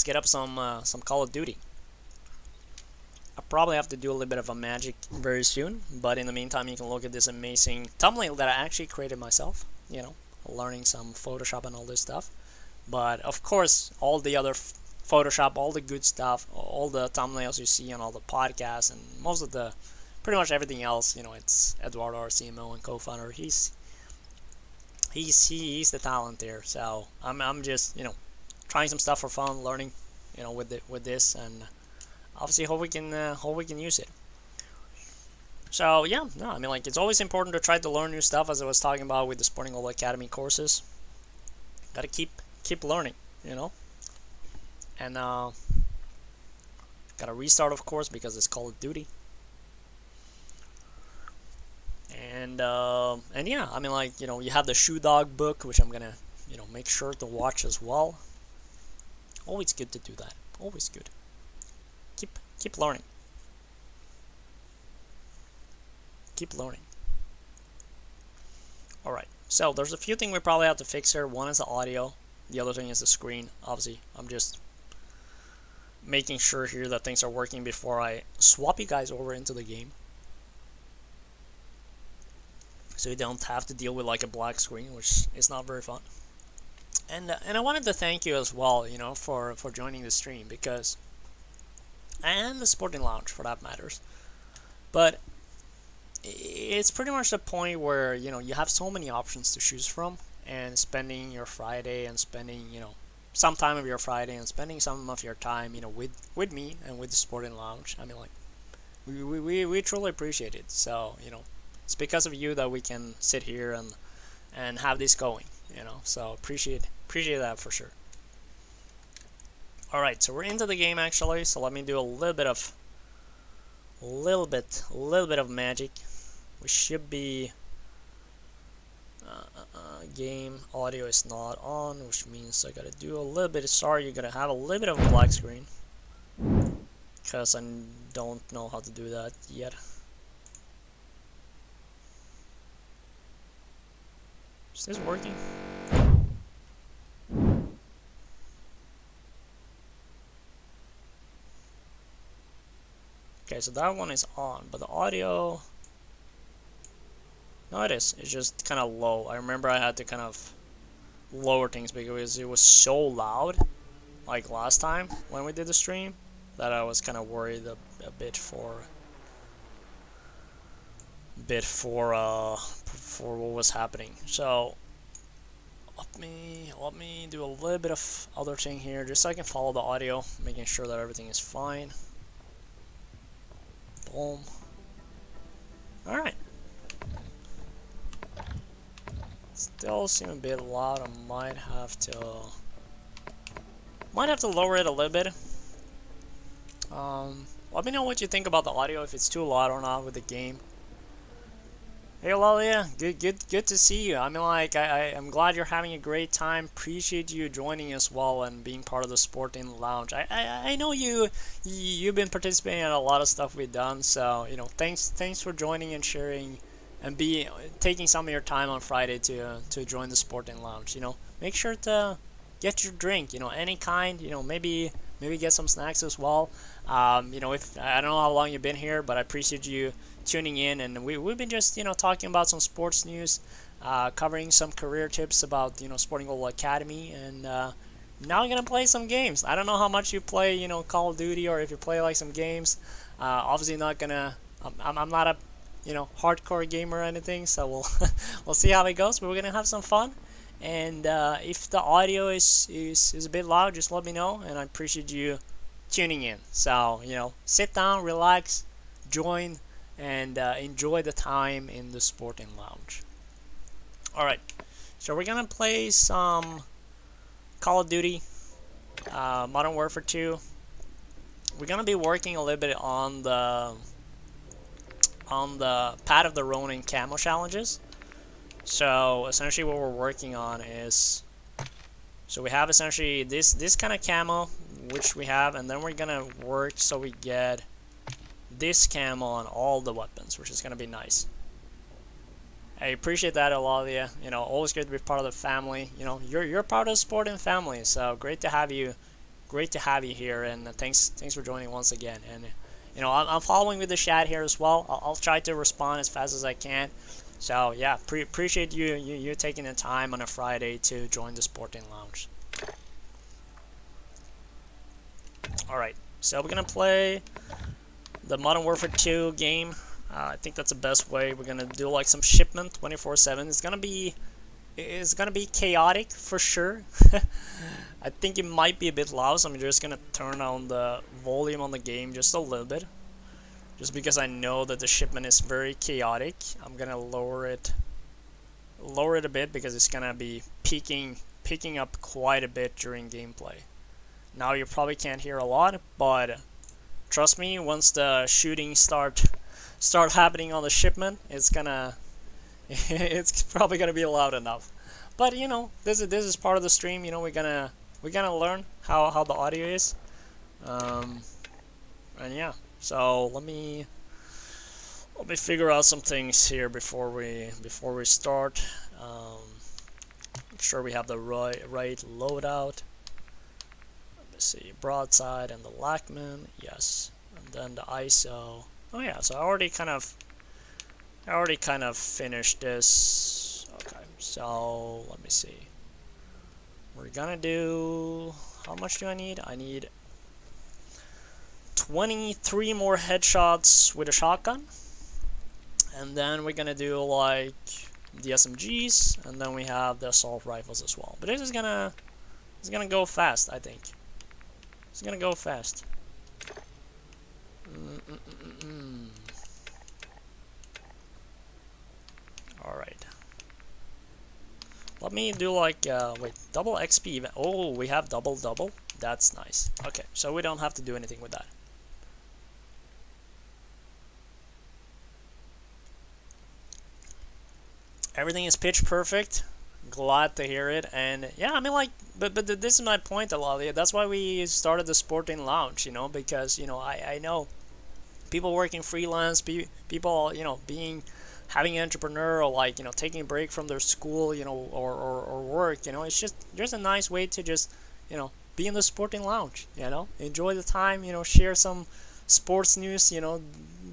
get up some Call of Duty. I probably have to do a little bit of a magic very soon, but in the meantime, you can look at this amazing thumbnail that I actually created myself, you know, learning some Photoshop and all this stuff. But of course, all the other Photoshop, all the good stuff, all the thumbnails you see on all the podcasts, and most of the, pretty much everything else, you know, it's Eduardo, our CMO and co-founder. He's the talent there. So I'm just, you know, trying some stuff for fun, learning, you know, with this, and obviously hope we can use it. So yeah, no, I mean, like, it's always important to try to learn new stuff, as I was talking about with the Sporting Global Academy courses. Gotta keep learning, you know. And gotta restart, of course, because it's Call of Duty. And yeah, I mean, like, you know, you have the Shoe Dog book, which I'm gonna, you know, make sure to watch as well. Always good to do that. Always good. Keep learning. Keep learning. Alright, so there's a few things we probably have to fix here. One is the audio. The other thing is the screen. Obviously, I'm just making sure here that things are working before I swap you guys over into the game. So you don't have to deal with like a black screen, which is not very fun. And I wanted to thank you as well, you know, for joining the stream, because, and the SportIn Lounge for that matters. But it's pretty much the point where, you know, you have so many options to choose from, and spending your Friday and spending, you know, some time of your Friday and spending some of your time, you know, with me and with the SportIn Lounge. I mean, like, we truly appreciate it. So, you know, it's because of you that we can sit here and have this going, you know. So appreciate that for sure. All right, so we're into the game actually. So let me do a little bit of magic. We should be game audio is not on, which means I gotta do a little bit. Sorry, you're gonna have a little bit of a black screen because I don't know how to do that yet. Is this working? Okay, so that one is on, but the audio, no, it is. It's just kind of low. I remember I had to kind of lower things because it was so loud, like last time when we did the stream, that I was kind of worried a bit for what was happening. So let me do a little bit of other thing here, just so I can follow the audio, making sure that everything is fine. Boom. All right. Still seem a bit loud. I might have to lower it a little bit. Let me know what you think about the audio, if it's too loud or not with the game. Hey Lalia, good to see you. I mean, like, I'm glad you're having a great time. Appreciate you joining as well and being part of the SportIn Lounge. I know you've been participating in a lot of stuff we've done. So thanks for joining and sharing, and taking some of your time on Friday to join the SportIn Lounge. Make sure to get your drink. Any kind. Maybe get some snacks as well. If I don't know how long you've been here, but I appreciate you tuning in, and we've been just talking about some sports news, covering some career tips about Sporting Goal Academy, and now I'm gonna play some games. I don't know how much you play Call of Duty, or if you play like some games. Obviously not gonna. I'm not a hardcore gamer or anything, so we'll see how it goes. But we're gonna have some fun, and if the audio is a bit loud, just let me know, and I appreciate you tuning in. So sit down, relax, join, and enjoy the time in the SportIn Lounge. Alright, so we're gonna play some Call of Duty, Modern Warfare 2. We're gonna be working a little bit on the Path of the Ronin camo challenges. So essentially what we're working on is, so we have essentially this kind of camo, which we have, and then we're gonna work so we get this camo on all the weapons, which is gonna be nice. I appreciate that a lot of you. Always great to be part of the family. You're part of the SportIn family, so great to have you. Great to have you here, and thanks for joining once again. And I'm following with the chat here as well. I'll try to respond as fast as I can. So yeah, appreciate you taking the time on a Friday to join the SportIn Lounge. All right, so we're gonna play the Modern Warfare 2 game. I think that's the best way. We're gonna do like some shipment 24/7. It's gonna be chaotic for sure. I think it might be a bit loud, so I'm just gonna turn down the volume on the game just a little bit, just because I know that the shipment is very chaotic. I'm gonna lower it a bit because it's gonna be picking up quite a bit during gameplay. Now you probably can't hear a lot, but trust me, once the shooting start happening on the shipment, it's probably gonna be loud enough. But this is part of the stream. We're gonna learn how the audio is, and yeah. So let me figure out some things here before we start. Make sure we have the right loadout. See, broadside and the Lackman, yes, and then the ISO. Oh yeah, so I already kind of finished this. Okay, so let me see. We're gonna do, how much do I need? I need 23 more headshots with a shotgun, and then we're gonna do like the SMGs, and then we have the assault rifles as well. But it's gonna go fast, I think. It's gonna go fast. Alright. Let me do like, wait, double XP event. Oh, we have double. That's nice. Okay, so we don't have to do anything with that. Everything is pitch perfect. Glad to hear it. And yeah, I mean, like, but this is my point, Alalia. That's why we started the SportIn Lounge, because I know people working freelance, people having an entrepreneur, or like taking a break from their school, or work. It's just a nice way to just be in the SportIn Lounge. Enjoy the time. Share some sports news.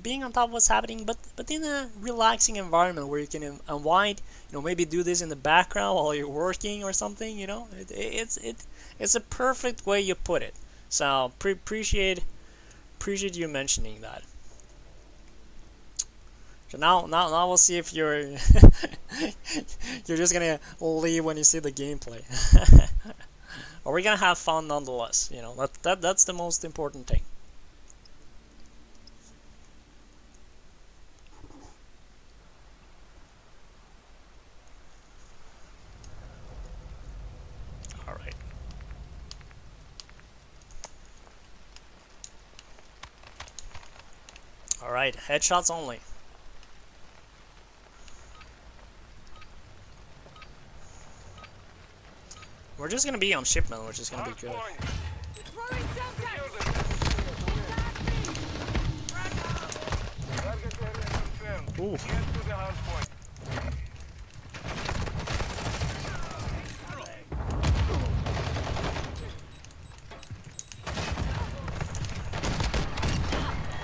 Being on top of what's happening, but in a relaxing environment where you can unwind. Maybe do this in the background while you're working or something. It's a perfect way you put it. So appreciate you mentioning that. So now we'll see if you're you're just gonna leave when you see the gameplay, or we're gonna have fun nonetheless. That's the most important thing. All right. All right. Headshots only. We're just gonna be on shipment, which is gonna be good. Ooh.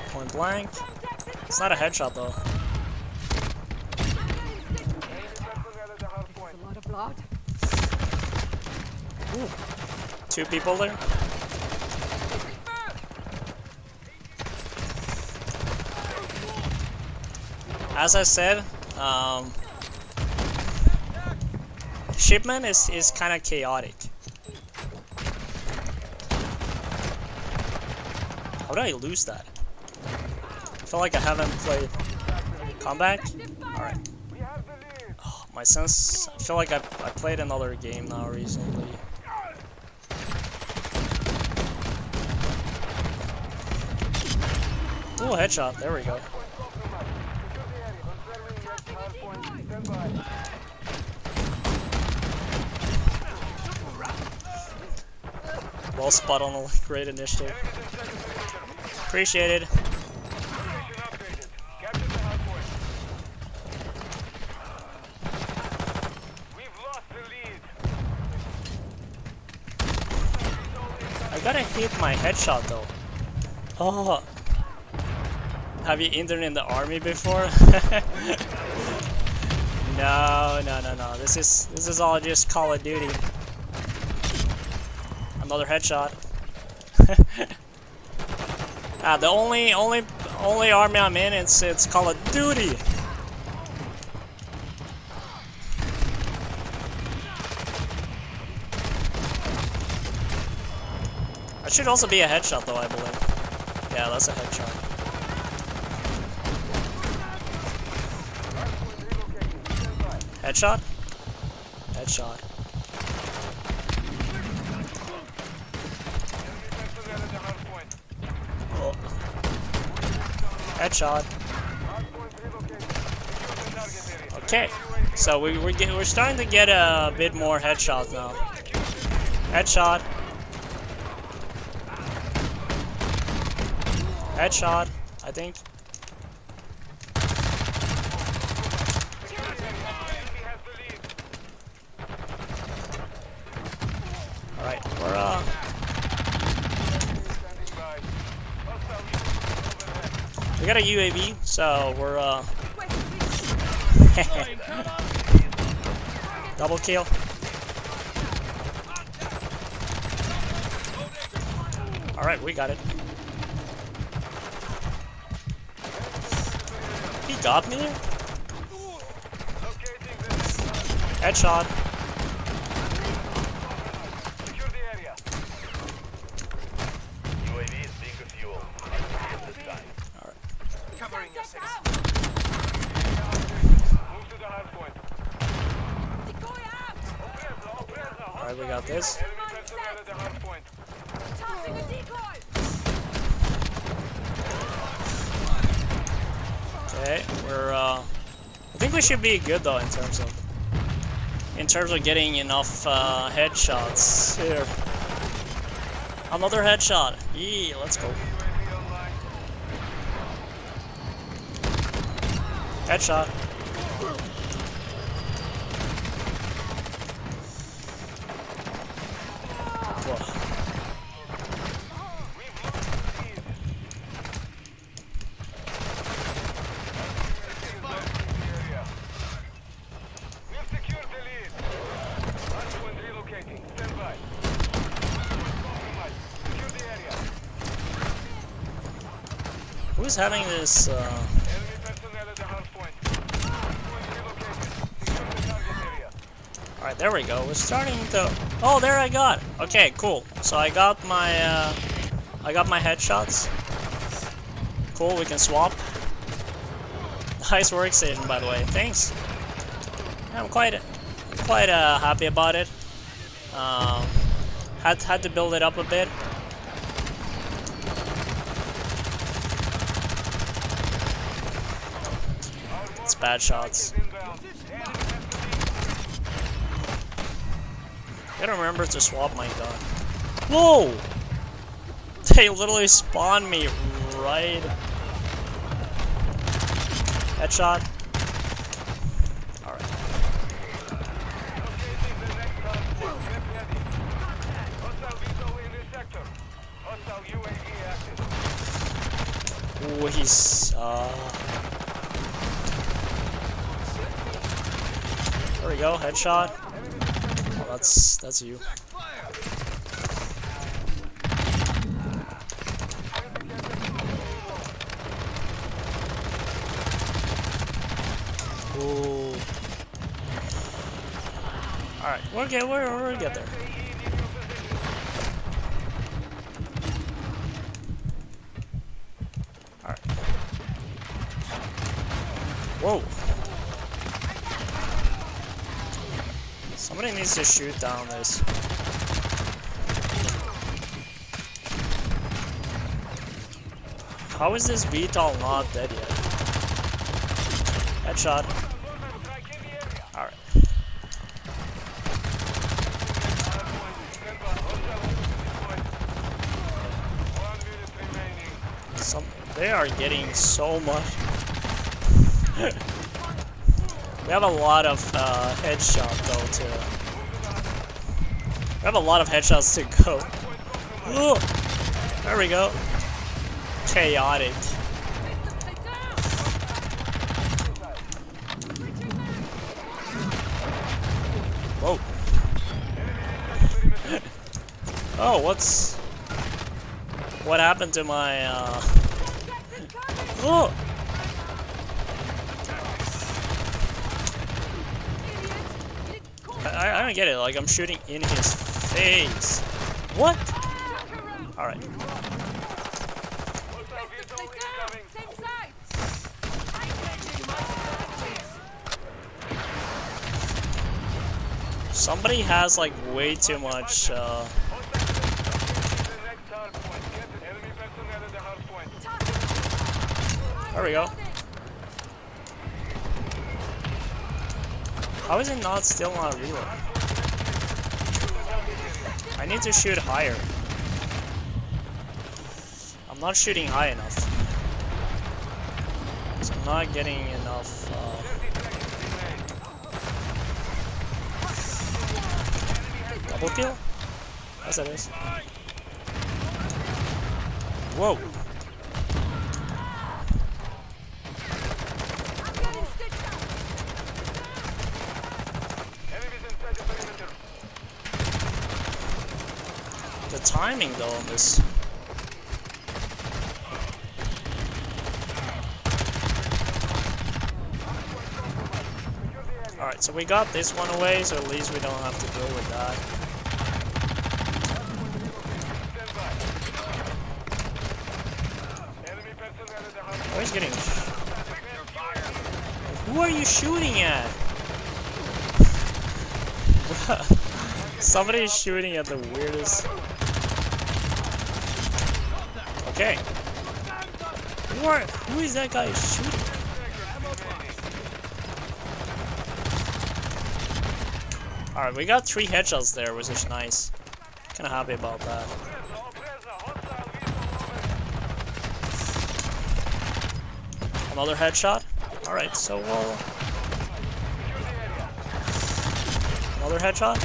Point blank. It's not a headshot though. Ooh. 2 people there. As I said, shipment is kind of chaotic. How did I lose that? I feel like I haven't played comeback. Alright. Oh, my sense. I feel like I played another game now recently. Ooh, headshot. There we go. Well spot on a great initiative. Appreciate it. I gotta hit my headshot though. Oh. Have you interned in the army before? No. This is all just Call of Duty. Another headshot. The only army I'm in, it's Call of Duty. That should also be a headshot though, I believe. Yeah, that's a headshot. Headshot? Headshot. Oh. Headshot. Okay, so we're starting to get a bit more headshots now. Headshot. Headshot, I think. Alright, we got a UAV, so we're double kill. Alright, we got it. He got me there? Headshot. Alright, we got this. Okay, we're I think we should be good though in terms of getting enough headshots here. Another headshot. Yeah, let's go. Headshot. Whoa. Who's having this Alright, there we go. We're starting to... Oh, there I got! Okay, cool. So I got my headshots. Cool, we can swap. Nice workstation, by the way. Thanks. I'm quite happy about it. Had to build it up a bit. It's bad shots. gotta remember to swap my gun. Whoa! They literally spawned me right. Headshot. Alright. Ooh, he's there we go, headshot. Oh, that's you. Ooh. Alright, we'll get there. Alright. Whoa. Somebody needs to shoot down this. How is this VTOL not dead yet? Headshot. Alright. They are getting so much. We have a lot of headshot though too. We have a lot of headshots to go. Ooh, there we go. Chaotic. Whoa. Oh, what happened to my Oh. I don't get it, like I'm shooting in his face. What? Alright. Somebody has like way too much there we go. How is it still not reloading? I need to shoot higher. I'm not shooting high enough. So I'm not getting enough. Double kill? Yes, it is. Whoa. The timing though on this. Alright, so we got this one away, so at least we don't have to deal with that. Oh, he's getting... Who are you shooting at? Somebody's shooting at the weirdest... Okay. Who is that guy shooting? Alright, we got 3 headshots there, which is nice. Kinda happy about that. Another headshot? Alright, so we'll... Another headshot?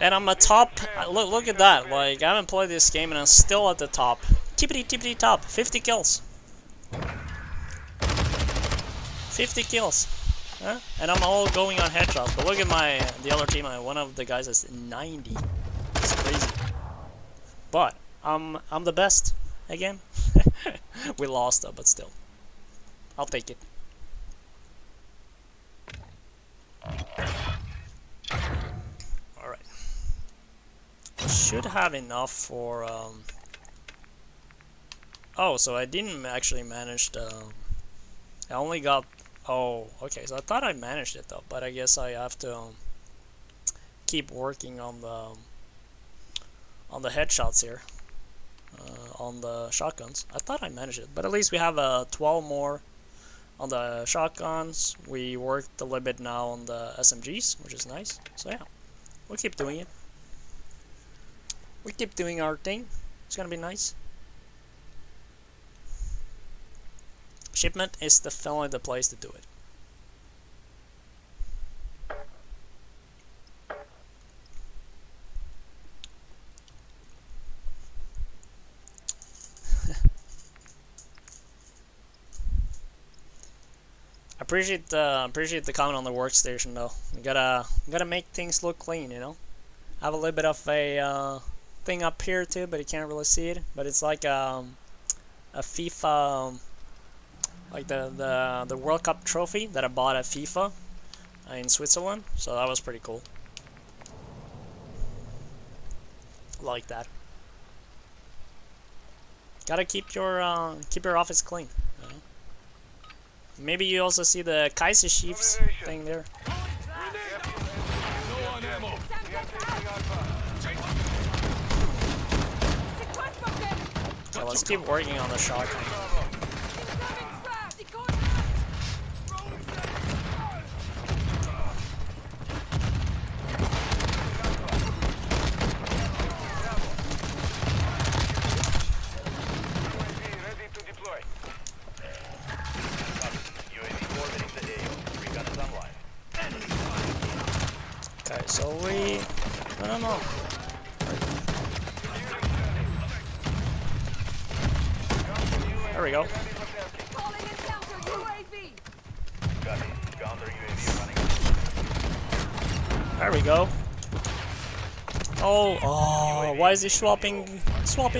And I'm a top... Look at that, like, I haven't played this game and I'm still at the top. Tippity top, 50 kills. 50 kills. Huh? And I'm all going on headshots, but look at the other team, one of the guys is 90. It's crazy. But, I'm the best, again. We lost though, but still. I'll take it. Alright. Should have enough for, Oh, so I didn't actually manage the... I only got... Oh, okay, so I thought I managed it though, but I guess I have to keep working on the headshots here. on the shotguns. I thought I managed it, but at least we have 12 more on the shotguns. We worked a little bit now on the SMGs, which is nice. So yeah, we'll keep doing it. We keep doing our thing. It's gonna be nice. Shipment is definitely the place to do it. Appreciate the comment on the workstation though. We gotta make things look clean, you know. I have a little bit of a thing up here too, but you can't really see it. But it's like a FIFA, like the World Cup trophy that I bought at FIFA in Switzerland. So that was pretty cool. Like that. Gotta keep your office clean. You know? Maybe you also see the Kaiser Chiefs thing there. So let's keep working on the shotgun. Okay, so we... I don't know. There we go. There we go. Oh, why is he swapping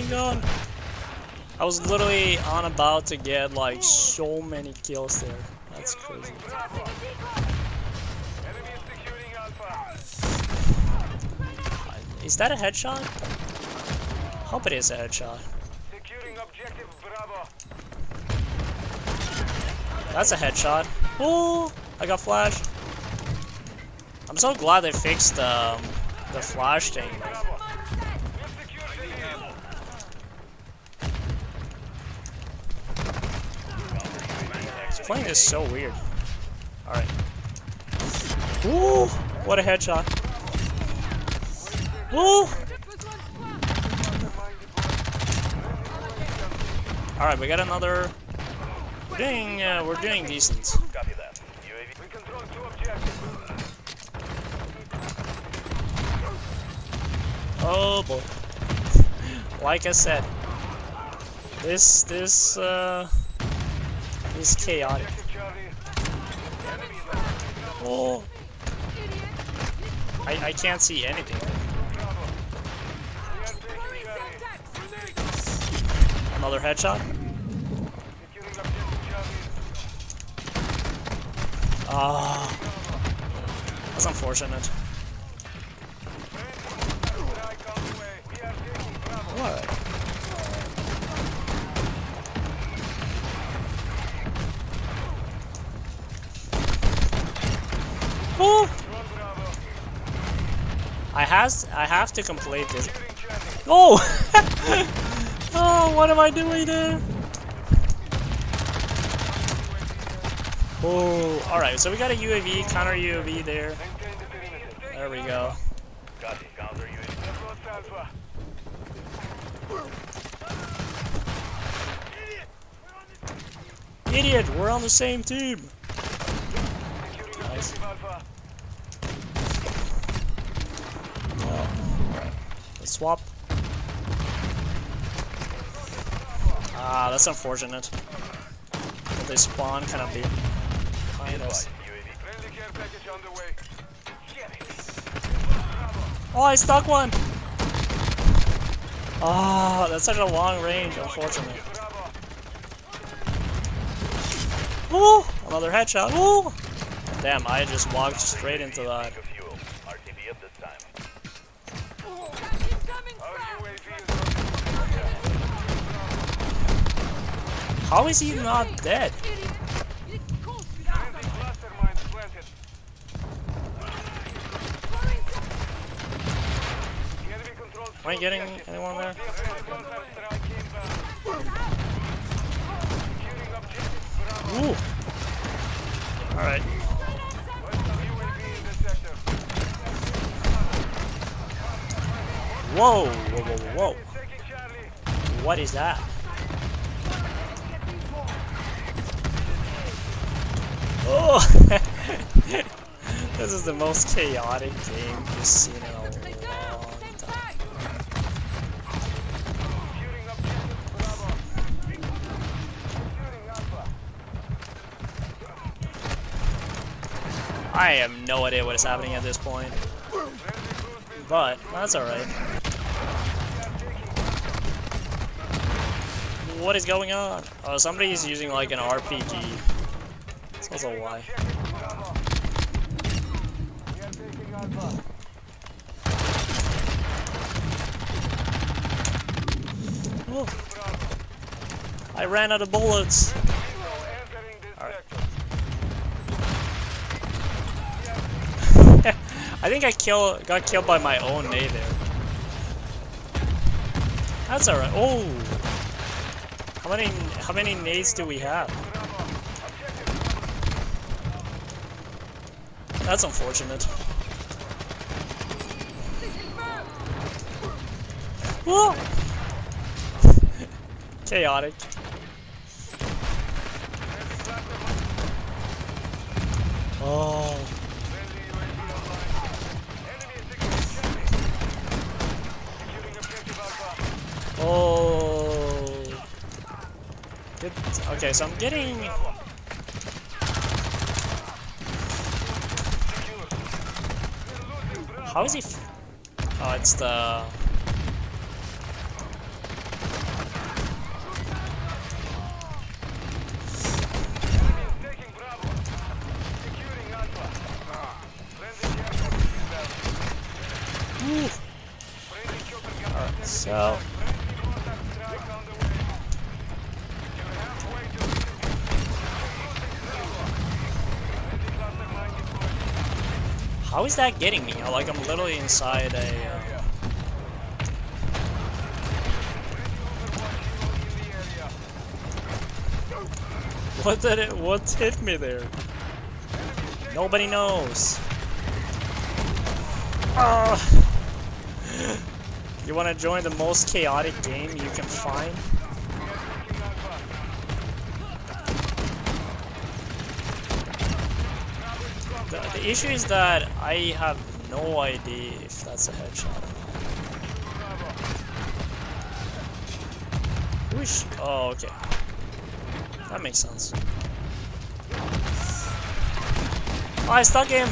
gun? I was literally on about to get like so many kills there. That's crazy. Is that a headshot? Hope it is a headshot. That's a headshot. Oh, I got flashed. I'm so glad they fixed the flash thing. Playing is so weird. Alright. Ooh, what a headshot. Ooh. Alright, we got another. We're doing decent. Oh boy. Like I said, this is chaotic. Oh, I can't see anything. Another headshot. Ah, that's unfortunate. What? Oh! I have to complete this. Oh! Oh, what am I doing there? Oh, alright, so we got a UAV, counter UAV there. There we go. Idiot, we're on the same team. Nice. Let's swap. Ah, that's unfortunate. But they spawn kind of behind us. Oh, I stuck one! Ah, that's such a long range, unfortunately. Ooh, another headshot. Ooh! Damn, I just walked straight into that. How is he not dead? Am I getting anyone there? Ooh. Alright. Whoa, whoa, whoa, whoa. What is that? Oh! This is the most chaotic game we've seen in a long time. I have no idea what is happening at this point. But, that's alright. What is going on? Oh, somebody is using like an RPG. That's also why. Oh. I ran out of bullets. Alright. I think I got killed by my own nade there. That's alright. Oh! How many nades do we have? That's unfortunate. Whoa! Chaotic. Oh. Oh. Good. Okay, so I'm getting. How is he? Oh, it's the. Alright, so. How is that getting me? Like I'm literally inside a. What hit me there? Nobody knows. You want to join the most chaotic game you can find? The issue is that I have no idea if that's a headshot. Whoosh. Oh, okay. That makes sense. Oh, I stuck him!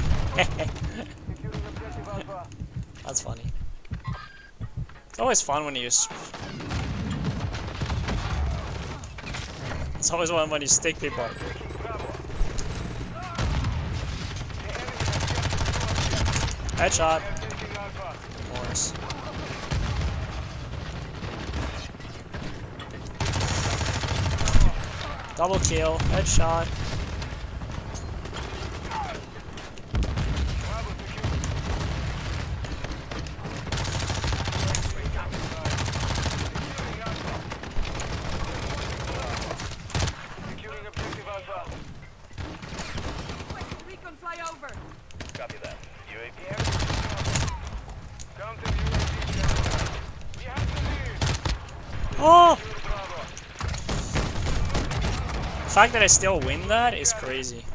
That's funny. It's always fun when you... It's always fun when you stick people. Headshot. Of course. Double kill. Headshot. Oh! The fact that I still win that is crazy.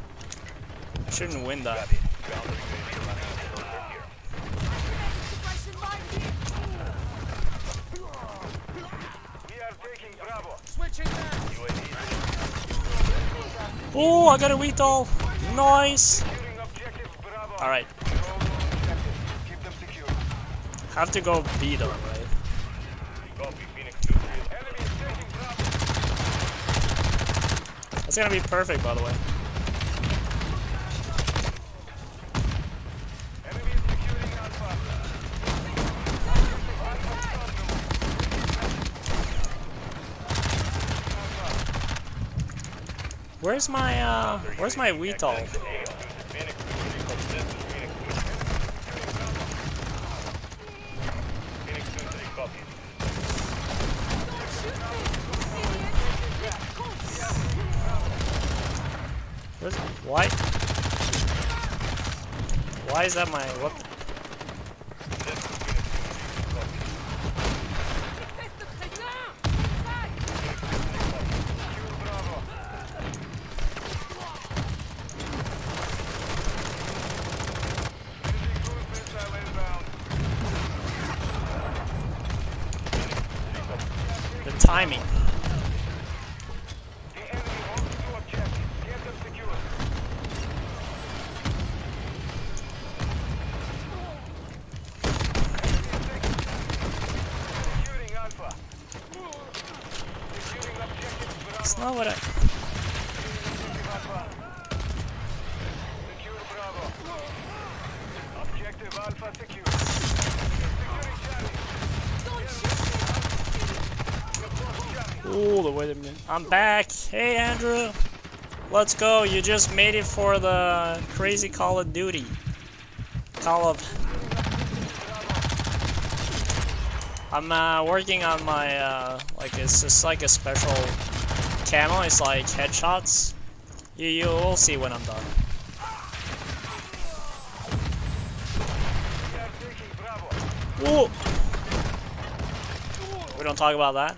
I shouldn't win that. Oh, I got a VTOL. Nice. Alright. Have to go B though, right? That's gonna be perfect, by the way. Where's my VTOL? Why? Why is that my what? The timing. It's not what I. Oh, wait a minute. I'm back. Hey, Andrew. Let's go. You just made it for the crazy Call of Duty. I'm working on my, like, it's just like a special camo. It's like headshots. You'll see when I'm done. Whoa! We don't talk about that.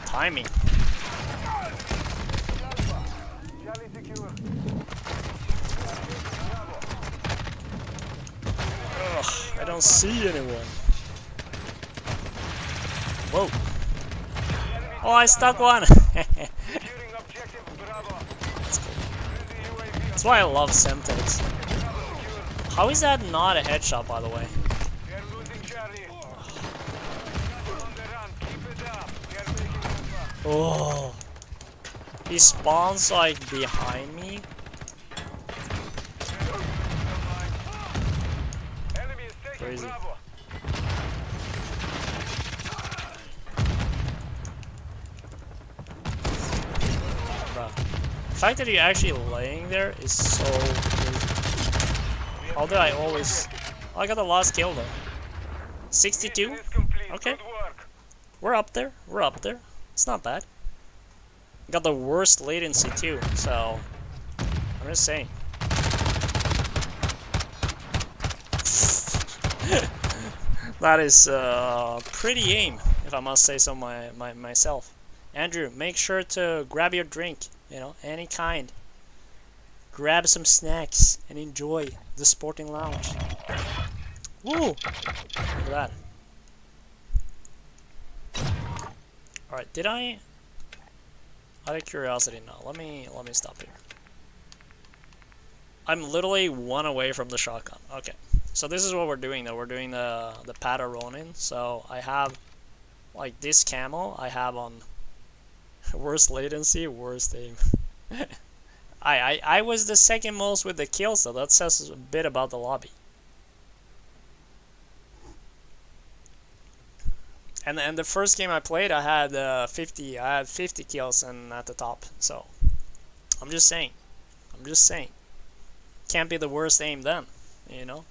Timing. Ugh, I don't see anyone. Whoa. Oh, I stuck one. That's why I love Semtex. How is that not a headshot, by the way? Oh, he spawns like behind me. Crazy. Bruh. The fact that you're actually laying there is so crazy. Although I always... Oh, I got the last kill though. 62? Okay. We're up there. We're up there. It's not bad. Got the worst latency too, so I'm just saying. That is pretty aim, if I must say so myself. Andrew, make sure to grab your drink, you know, any kind. Grab some snacks and enjoy the SportIn Lounge. Woo! Look at that. Alright, did I... Out of curiosity, no. Let me stop here. I'm literally one away from the shotgun. Okay. So this is what we're doing though. We're doing the Pata Ronin. So I have like this camo I have on worst latency, worst aim. I was the second most with the kills, so that says a bit about the lobby. And the first game I played, I had 50 kills and at the top. So I'm just saying, can't be the worst aim then, you know.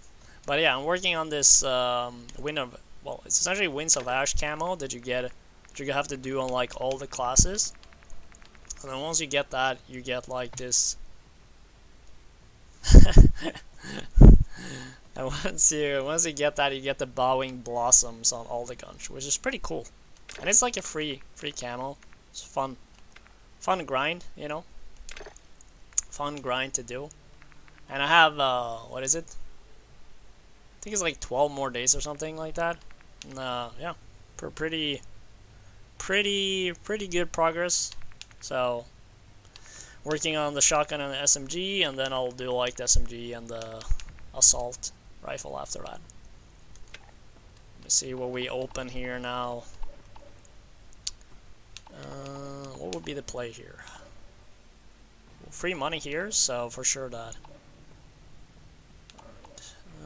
But yeah, I'm working on this Wind of, well, it's essentially Winds of Ash camo that you have to do on like all the classes. And then once you get that, you get like this. And once you get that, you get the bowing blossoms on all the guns, which is pretty cool. And it's like a free camo. It's fun grind, you know. Fun grind to do. And I have what is it? I think it's like 12 more days or something like that. And, yeah, pretty good progress. So working on the shotgun and the SMG, and then I'll do like the SMG and the assault rifle after that. Let me see what we open here now. What would be the play here? Free money here, so for sure that.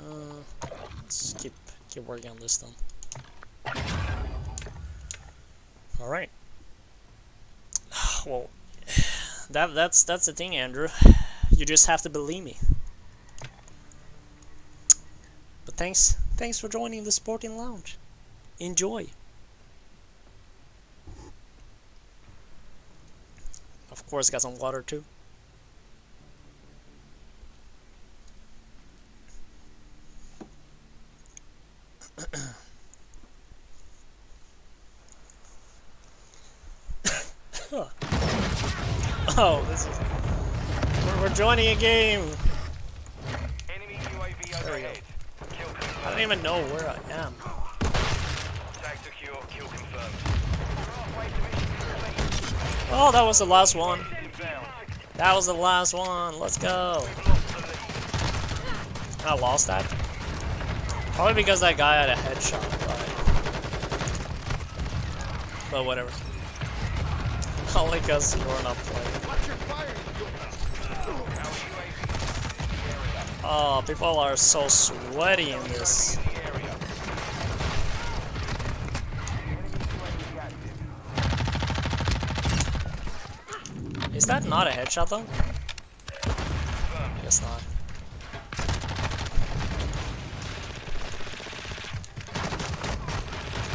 Alright. Let's keep working on this then. Alright. Well, that's the thing, Andrew. You just have to believe me. But thanks Thanks for joining the SportIn Lounge. Enjoy. Of course, got some water too. Oh, this is. We're joining a game. Enemy UAV There we go. overhead. Kill I confirmed. don't even know where I am. Tag secure. Kill confirmed. Oh, that was the last one. Inbound. That was the last one. Let's go. I lost that. Probably because that guy had a headshot. But whatever. Only because you're not playing. Oh, people are so sweaty in this. Is that not a headshot though? Guess not.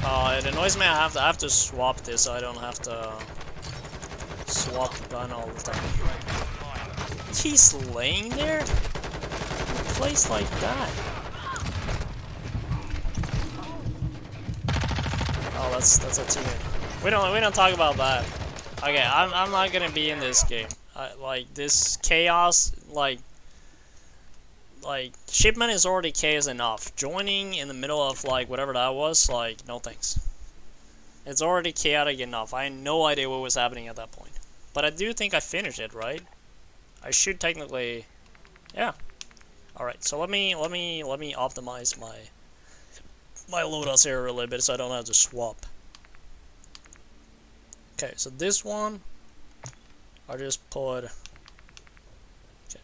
Oh, it annoys me. I have to swap this so I don't have to swap the gun all the time. He's laying there? Place like that. Oh, that's a teammate. We don't talk about that. Okay, I'm not gonna be in this game. Like this chaos, like shipment is already chaos enough. Joining in the middle of like whatever that was, like no thanks. It's already chaotic enough. I had no idea what was happening at that point. But I do think I finished it, right? I should technically, yeah. All right, so let me optimize my loadouts here a little bit so I don't have to swap. Okay, so this one, I just put. Okay,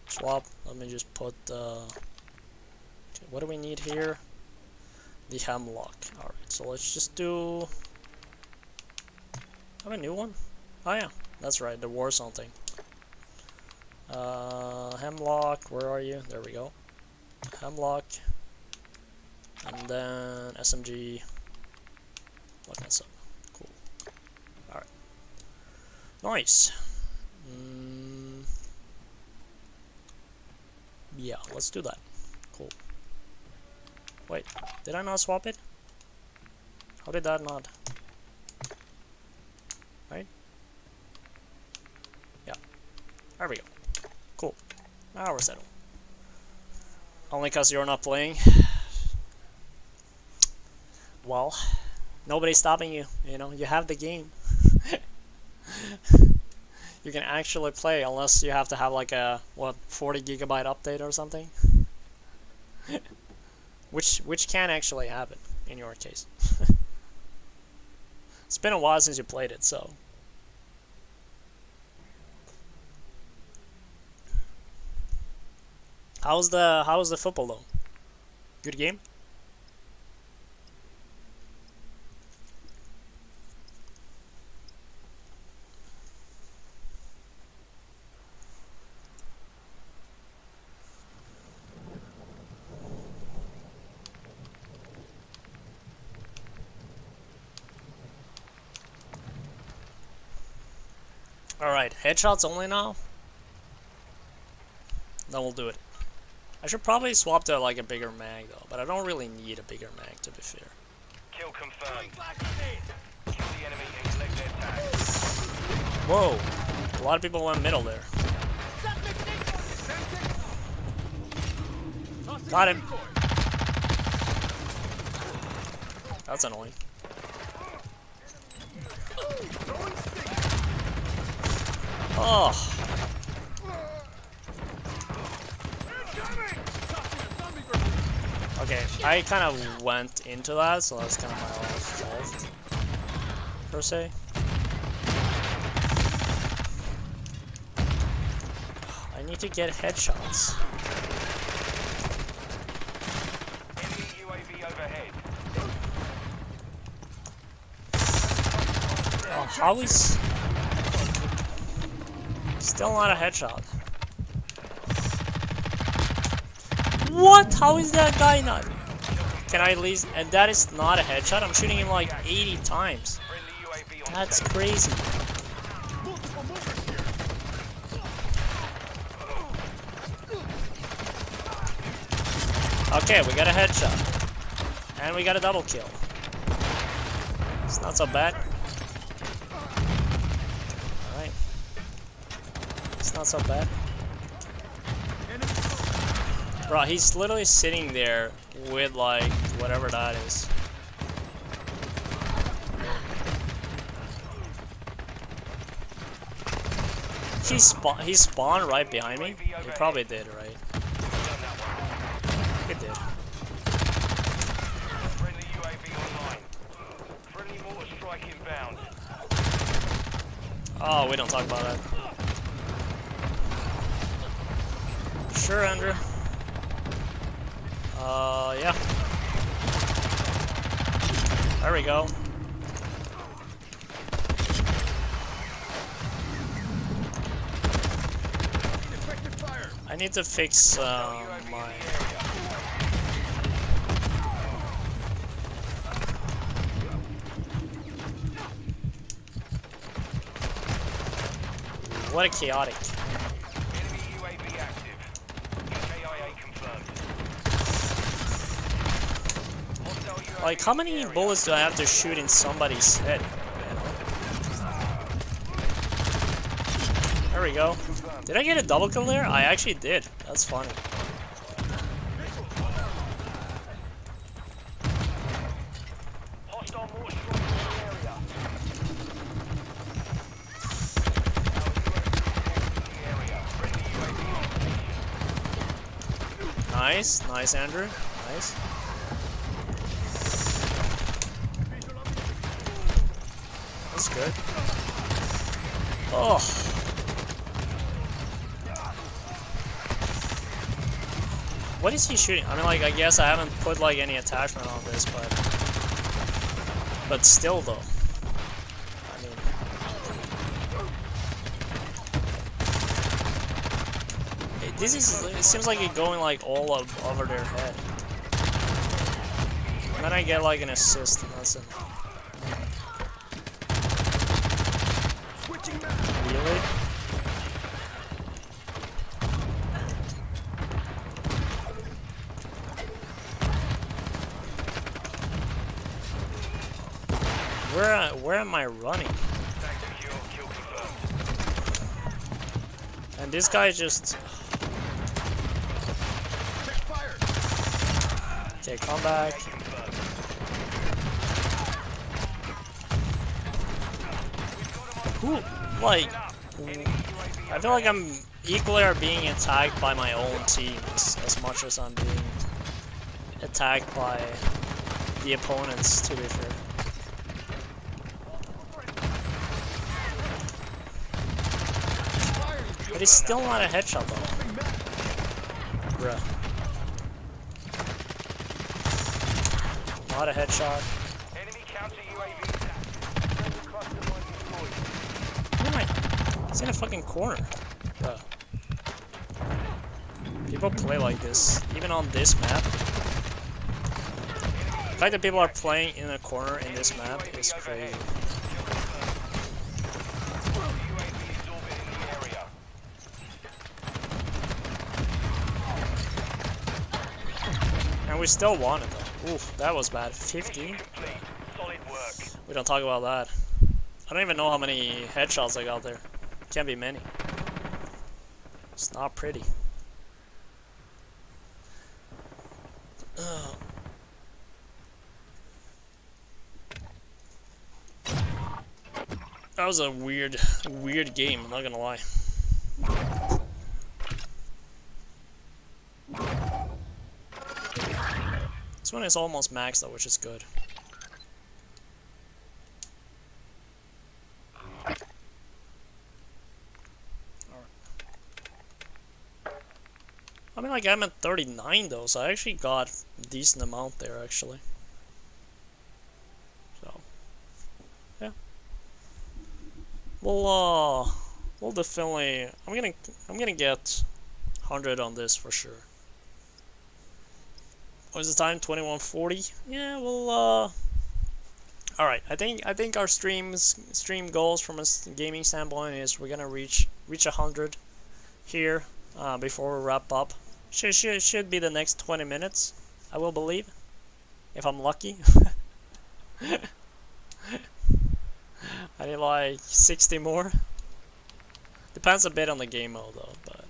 swap. Let me just put. Okay, what do we need here? The hemlock. All right, so let's just do. Have a new one? Oh yeah, that's right, the Warzone thing. Hemlock, where are you? There we go. Hemlock. And then SMG. Look that up. Cool. Alright. Nice. Yeah, let's do that. Cool. Wait, did I not swap it? How did that not? Right? Yeah. There we go. Cool. Now we're settled. Only because you're not playing. Well, nobody's stopping you. You know, you have the game. You can actually play unless you have to have like a, what, 40 gigabyte update or something. Which can actually happen in your case. It's been a while since you played it, so. How's the football though? Good game? Alright, headshots only now? Then we'll do it. I should probably swap to like a bigger mag though, but I don't really need a bigger mag to be fair. Kill confirmed. Kill the enemy and collect their tags. Whoa! A lot of people went middle there. Got him! That's annoying. Oh! Okay, I kind of went into that, so that's kind of my own fault, per se. I need to get headshots. Enemy UAV overhead. Oh, how is... Still not a headshot. What? How is that guy not? Can I at least... And that is not a headshot. I'm shooting him like 80 times. Friendly UAV on That's station. crazy. Okay, we got a headshot. And we got a double kill. It's not so bad. Alright. It's not so bad. Bro, he's literally sitting there with like whatever that is. He spawned right behind me? He probably did, right? He did. Friendly UAV online. Friendly mortar strike inbound. Oh, we don't talk about that. Sure, Andrew. Yeah. There we go. I need to fix my... What a chaotic. Enemy UAV active. UKIA confirmed. Hostile UAV Like, how in the many area. bullets do I have to shoot in somebody's head? There we go. Did I get a double kill there? I actually did. That's funny. Hostile mortar strike in the area. Friendly UAV on station. Nice. Nice, Andrew. Nice. That's good. Oh. What is he shooting? I mean, like, I guess I haven't put, like, any attachment on this, but still, though. I mean... It seems like it's going, like, all over their head. And then I get, like, an assist, and that's it. Really? Where am I running? Kill confirmed. And this guy just... Okay, come back. Who, like... I feel like I'm equally are being attacked by my own team as much as I'm being attacked by the opponents, to be fair. But it's still not a headshot though. Bruh. Not a headshot. Enemy counter UAV down. Cluster mine deployed. Where am I? It's in a fucking corner. Bruh. People play like this, even on this map. The fact that people are playing in a corner in this map is crazy. And we still won it though. Oof, that was bad. 15? Solid work. We don't talk about that. I don't even know how many headshots I got there. Can't be many. It's not pretty. That was a weird game, I'm not gonna lie. This one is almost maxed though, which is good. I mean, like, I'm at 39 though, so I actually got a decent amount there, actually. So, yeah. We'll definitely... I'm gonna get 100 on this for sure. What's the time? 21:40. Yeah, well, all right. I think our stream goals from a gaming standpoint is we're gonna reach 100 here before we wrap up. Should be the next 20 minutes, I will believe, if I'm lucky. I need like 60 more. Depends a bit on the game mode though, but.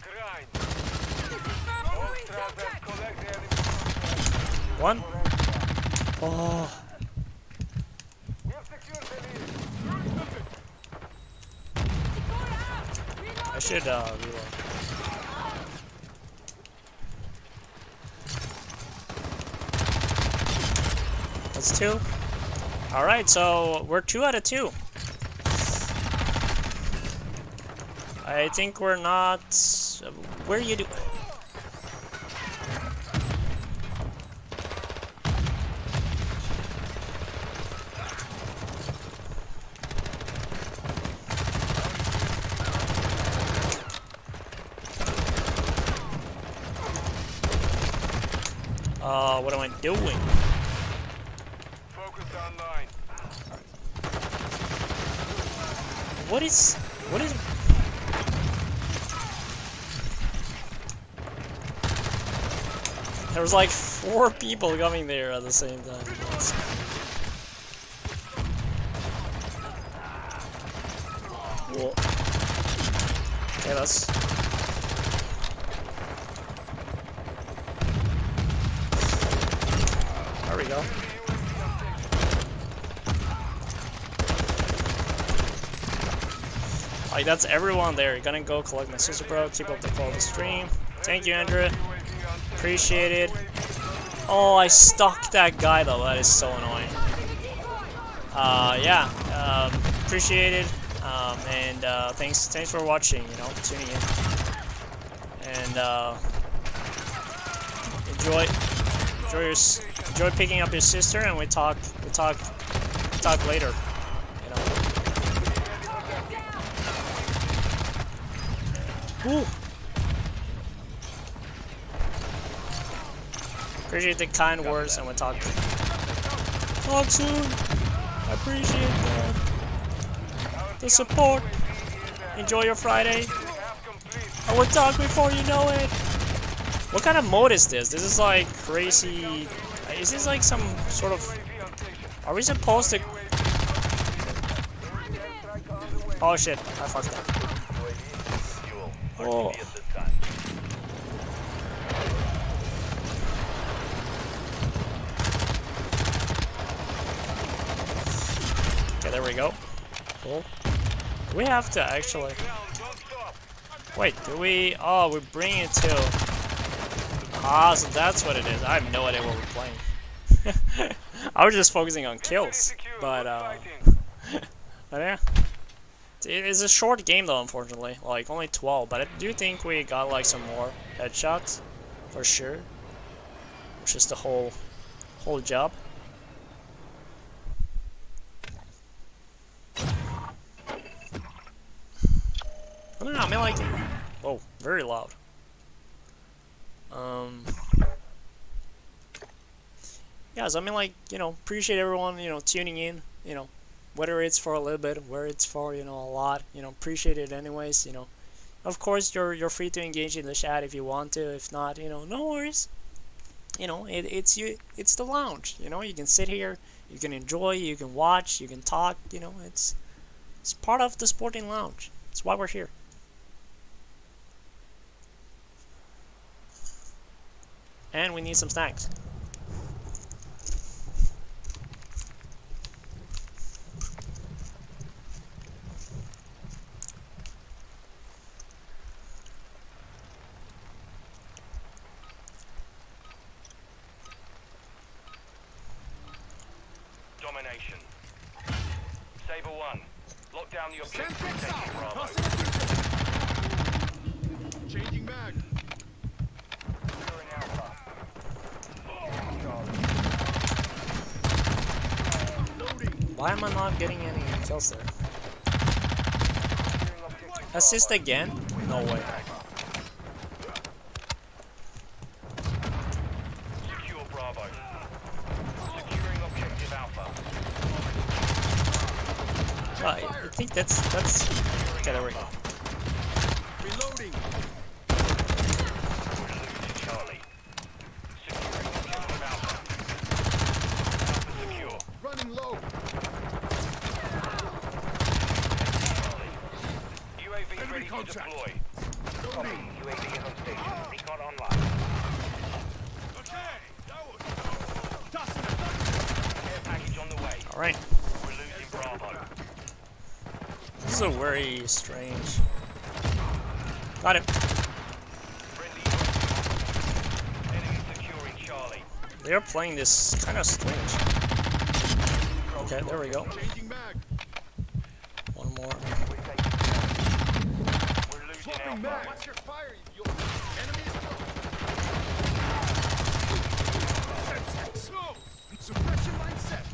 Grind. All travelers collect the enemy. One. Oh. We have secured the lead. I should reload. That's 2. Alright, so we're 2 out of 2. I think we're not... Where are you do... what am I doing? Focus online. What is... There was like 4 people coming there at the same time. Whoa. Okay, that's... There we go. Like, that's everyone there. Gonna go collect my sister, bro. Keep up the quality stream. Thank you, Andrew. Appreciate it. Oh, I stuck that guy though. That is so annoying. Yeah. Appreciate it. And thanks for watching. You know, tuning in. And enjoy picking up your sister. And we talk later. You know. Woo. Appreciate the kind words, and we'll talk soon. I appreciate the support. Enjoy your Friday. I will talk before you know it. What kind of mode is this? This is like crazy. Is this like some sort of... Are we supposed to... Oh shit, I fucked up. Oh. Okay, there we go. Cool. Do we have to actually... Wait, do we... Oh, we bring it to... Ah, so that's what it is. I have no idea what we're playing. I was just focusing on kills. But yeah. It's a short game though, unfortunately. Like, only 12. But I do think we got like some more headshots. For sure. Which is the whole job. I don't know, I mean like... Oh, very loud. Yeah, so I mean like, you know, appreciate everyone, you know, tuning in, you know, whether it's for a little bit, whether it's for, you know, a lot, you know, appreciate it anyways, you know. Of course, you're free to engage in the chat if you want to. If not, you know, no worries. You know, it's the lounge, you know, you can sit here, you can enjoy, you can watch, you can talk, you know, it's part of the SportIn Lounge. It's why we're here. And we need some snacks. Domination. Saber 1. Lock down the objective. Taking Bravo. Changing mag. Securing Alpha. Why am I not getting any kills there? Assist again? No way. Secure Bravo. Securing objective Alpha. I think that's okay, there we go. Reloading. Charlie. Securing objective Alpha. Alpha secure. Running low. UAV ready to contact. deploy. Loading. UAV is on station. Recon online. Okay. That was Care package on the way. Alright. We're losing Bravo. This is a very strange. Got him. Friendly UAV. Enemy securing Charlie. They're playing this kind of strange. Okay, there we go. changing mag. One more. We're losing Swapping Alpha. mag. Watch your fire, you enemy is close. Suppression line set.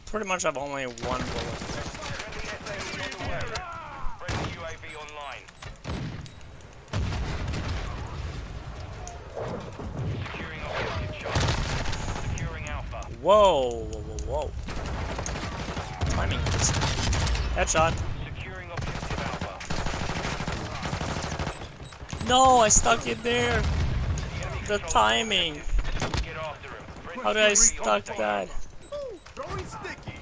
Pretty much have only one bullet. Friendly SAE on the way. Friendly UAV online. Securing objective Charlie. Securing Alpha. Whoa, whoa, whoa, whoa. Timing this. Headshot. Securing objective Alpha. No, I stuck it there. The timing. Get after him. Friendly How did I UAV stuck on that? Throwing sticky.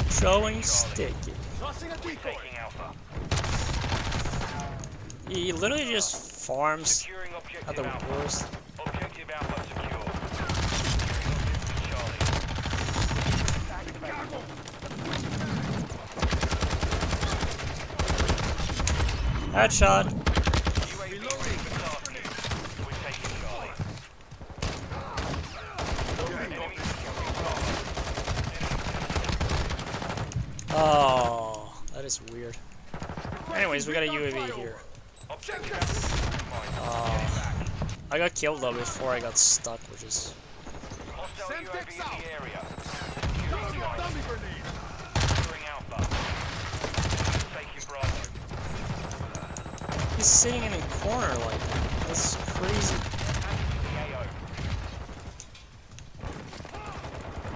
Showing sticky. Tossing a decoy. taking Alpha. He literally just farms Securing at objective the Alpha. worst. Objective Alpha secure. Securing objective Charlie. Headshot. UAV ready for tasking. We're taking Charlie. Enemy securing Bravo. Oh, that is weird. Anyways, we got a UAV here. Objective Alpha. I got killed though before I got stuck, which is Hostile Send UAV dicks in out. the area. Throwing a dummy grenade. Securing Alpha. Taking Bravo. he's sitting in a corner like that. That's crazy. The AO.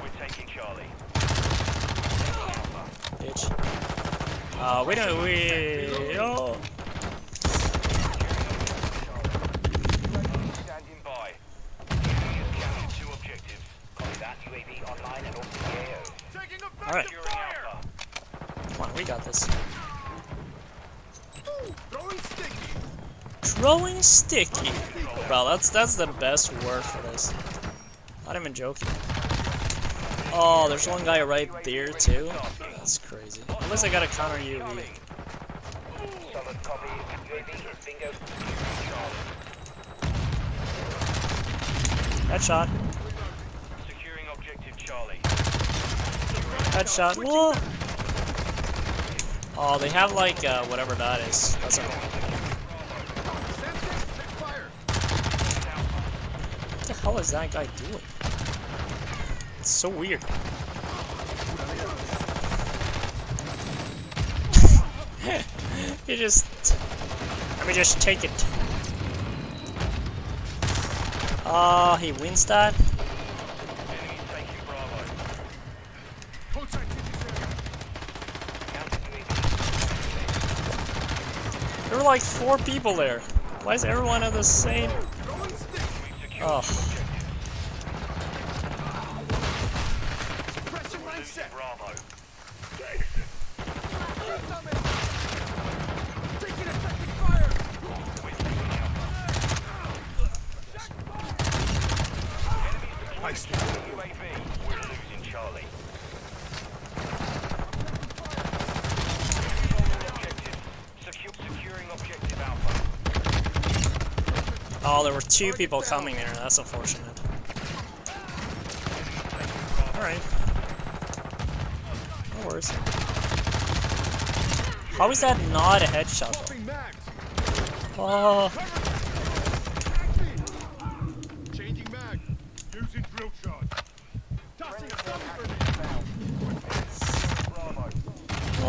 We're taking Charlie. Bitch. We don't. We. Oh. Standing by. Enemy has captured 2 objectives. Copy that. UAV online and off the AO. Taking All right. Securing Alpha. Come on, we got this. Throwing sticky. Throwing sticky. Bro, that's the best word for this. Not even joking. Oh, there's one guy right there too. That's crazy. At least I got a counter UAV. Solid copy. UAV is bingo. Headshot. Securing objective Charlie. Headshot. Whoa. Oh, they have like whatever that is. That's a. What the hell is that guy doing? It's so weird. He just. Let me just take it. Oh, he wins that. Enemy taking Bravo. There were like 4 people there. Why is everyone at the same? Oh. Suppression line set. Bravo. Taking effective fire. We're taking Alpha. Enemies deploying UAV. We're losing Charlie. Securing objective Alpha. Oh, there were 2 people coming there. That's unfortunate. Alright. No worries. How is that not a headshot though? Swapping mags. Oh, Changing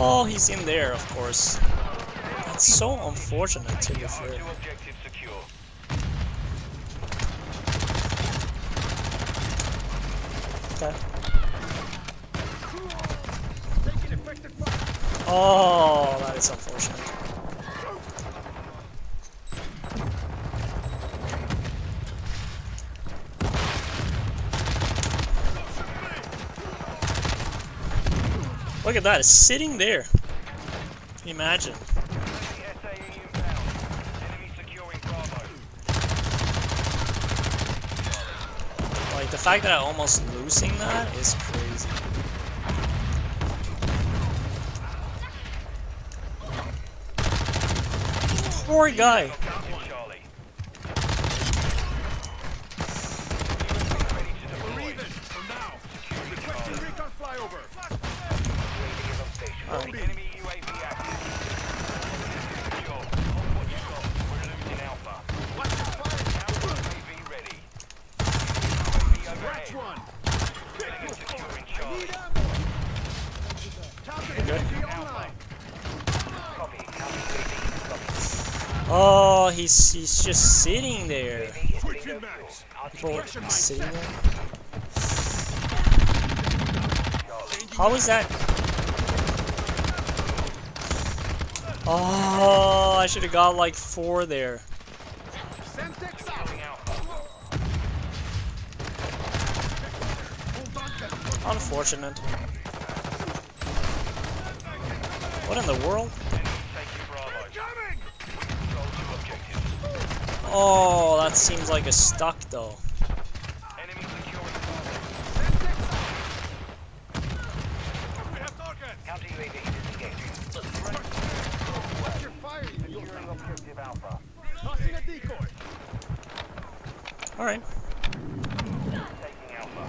Oh, he's in there, of course. That's so unfortunate, to be fair. Two objectives secure. Okay. Oh, that is unfortunate. Look at that, it's sitting there. Can you imagine? SAE inbound. Enemy securing Bravo. Like, the fact that I'm almost losing that is crazy. Poor guy. Objective Charlie. Ready to deploy. Securing Charlie. UAV is on station. Enemy UAV active. Secure. Hold what you got. We're losing Alpha. Alpha UAV ready. UAV overhead. Ready and securing Charlie. Good. Alpha. Copy. Counter UAV. Copy. Oh, he's just sitting there. People sitting there. How is that? Oh, I should have got like 4 there. Unfortunate. What in the world? Oh, that seems like a stuck though. Enemy securing Counter UAV disengaging. Securing objective Alpha. Alright. Taking Alpha.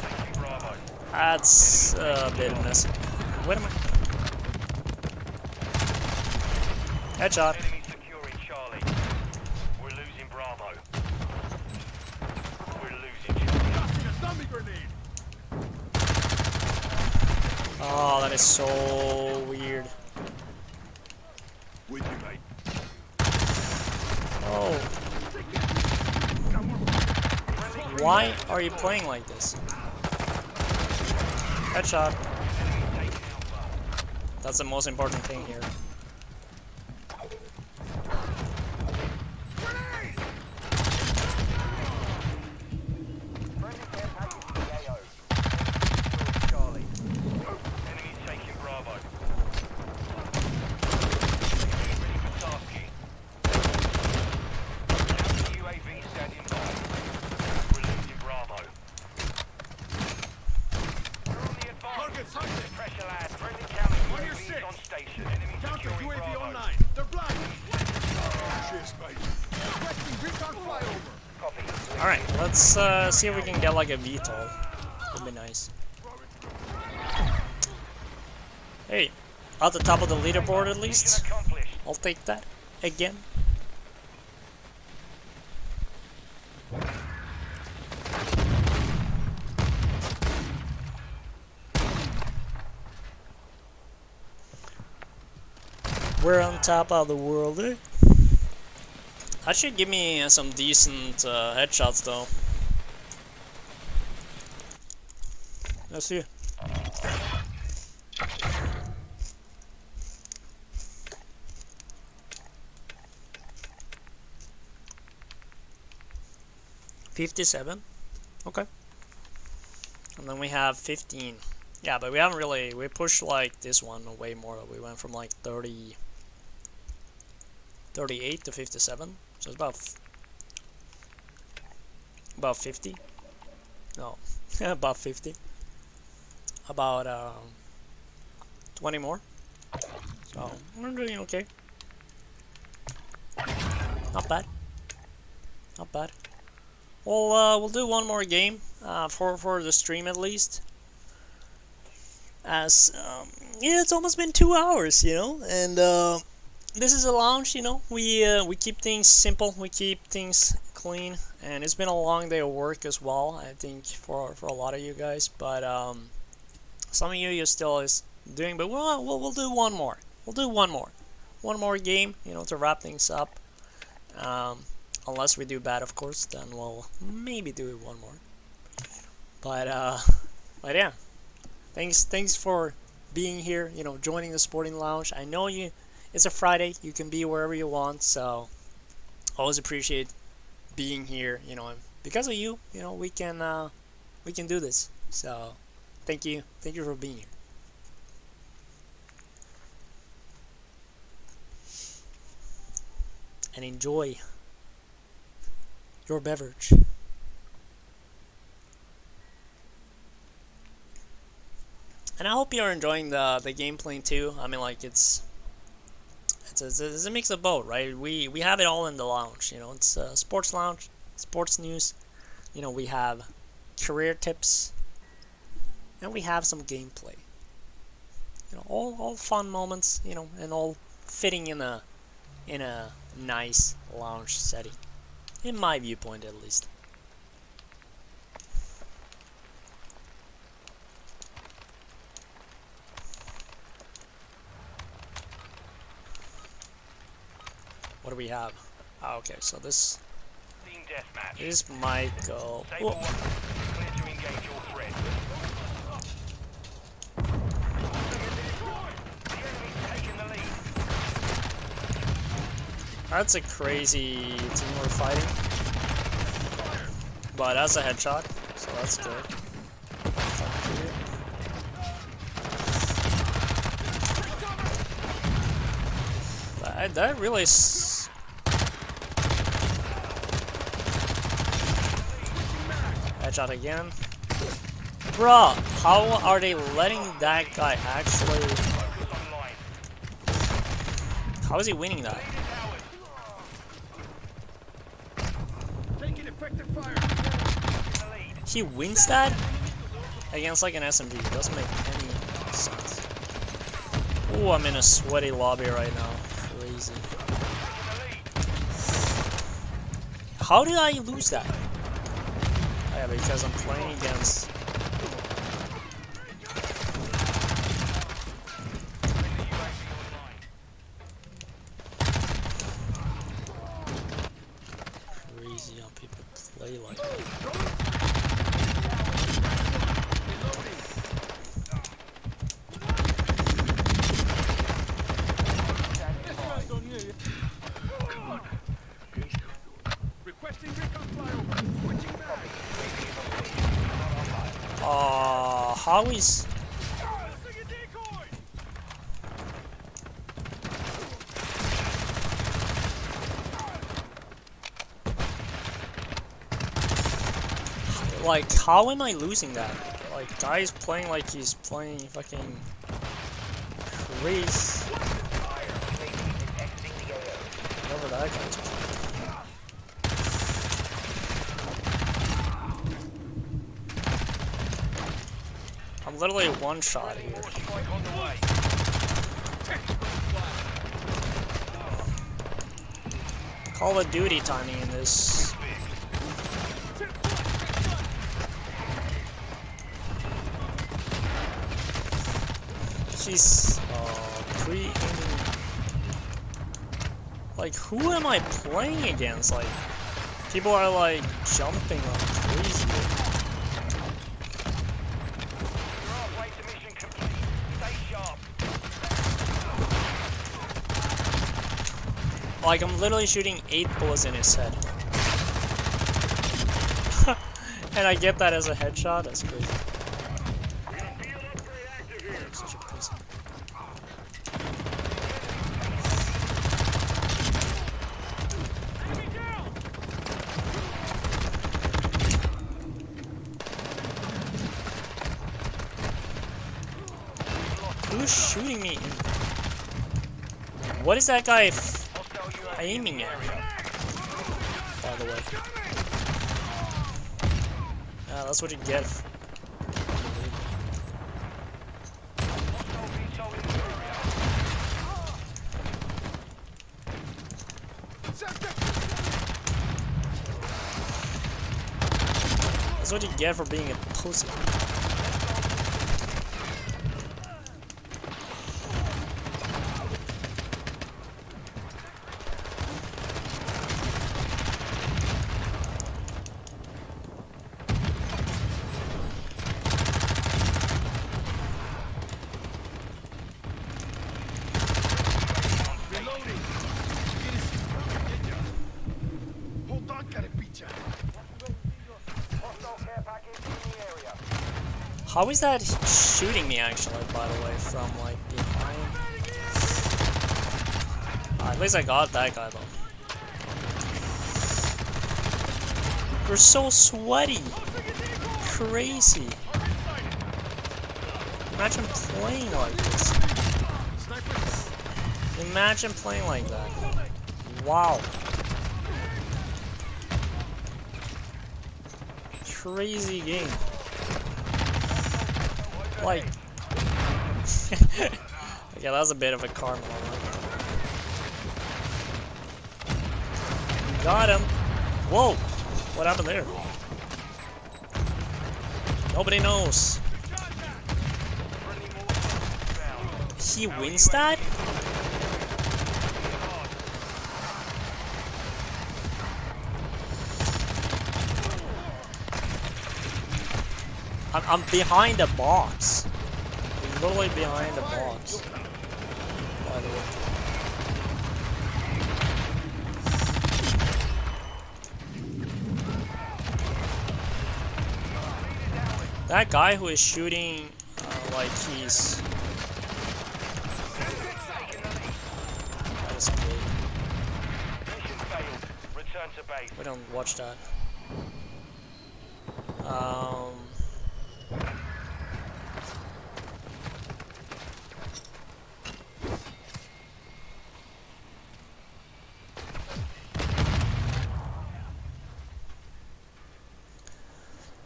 Taking Bravo. That's a bit messy. Wait a minute. Headshot. Enemy securing Charlie. We're losing Bravo. We're losing Charlie. Oh, that is so weird. Oh. Why are you playing like this? Headshot. That's the most important thing here. Charlie. Enemy taking Bravo. Ready for tasking. Counter UAV standing by. We're losing Bravo. We're on the advance. Pressure land. Friendly counter UAV on station. Enemy securing Bravo. Copy. Alright, let's see if we can get like a VTOL. Would be nice. Hey, at the top of the leaderboard at least. Accomplished. I'll take that again. We're on top of the world, eh? That should give me some decent headshots though. Let's see. $57. Okay. And then we have 15. Yeah, but we haven't really, we pushed like this one way more. We went from like 38 to 57. So it's about 50. No, about 50. About 20 more. So we're doing okay. Not bad. Not bad. We'll do one more game for the stream at least. As yeah, it's almost been 2 hours, you know, and this is a lounge, you know. We keep things simple, we keep things clean, and it's been a long day of work as well, I think, for a lot of you guys. But some of you still is doing, but we'll do one more. We'll do one more game, you know, to wrap things up. Unless we do bad, of course, then we'll maybe do one more. But yeah, thanks for being here. You know, joining the SportIn Lounge. I know it's a Friday. You can be wherever you want, so always appreciate being here. You know, and because of you, you know, we can do this. So thank you for being here. And enjoy your beverage. And I hope you're enjoying the gameplay too. I mean, like it's a mix of both, right? We have it all in the lounge. You know, it's a sports lounge, sports news. You know, we have career tips, and we have some gameplay. You know, all fun moments. You know, and all fitting in a nice lounge setting, in my viewpoint at least. What do we have? Ah, okay, so this Team deathmatch. is Michael. Table 1. Clear to engage your friend. The enemy's taking the lead. That's a crazy team we're fighting. But that's a headshot, so that's good. That really headshot again. Bruh, how are they letting that guy actually... How is he winning that? He wins that against like an SMG. It doesn't make any sense. Oh, I'm in a sweaty lobby right now. Crazy. How did I lose that? Oh, yeah, because I'm playing against... Crazy how people play like that. How is... Like, how am I losing that? Like, guy's playing like he's playing fucking crazy. Whatever that guy's playing. I'm literally one shot here. Call of Duty timing in this. She's pre-aiming. Like, who am I playing against? Like, people are like jumping like crazy. Like, I'm literally shooting 8 bullets in his head. And I get that as a headshot? That's crazy. Such a pussy. Who's shooting me? What is that guy aiming at me? By the way. Yeah, that's what you get. That's what you get for being a pussy. How is that shooting me actually, by the way, from like behind? At least I got that guy though. You're so sweaty. Crazy. Imagine playing like this. Imagine playing like that. Wow. Crazy game. Like, okay, that was a bit of a karma. Got him. Whoa, what happened there? Nobody knows. He wins that? I'm behind the box. I'm literally behind the box. By the way. That guy who is shooting like he's... That is great. We don't watch that.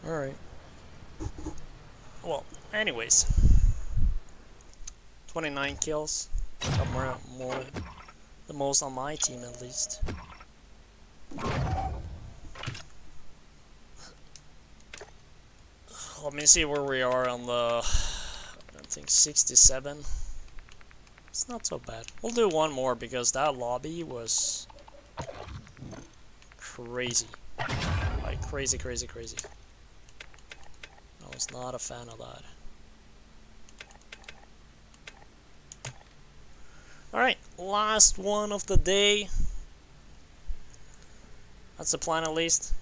Alright. Well, anyways. 29 kills. Got more, the most on my team at least. Let me see where we are on the... I think 67. It's not so bad. We'll do one more because that lobby was... crazy. Like crazy. I was not a fan of that. Alright, last one of the day. That's the plan at least.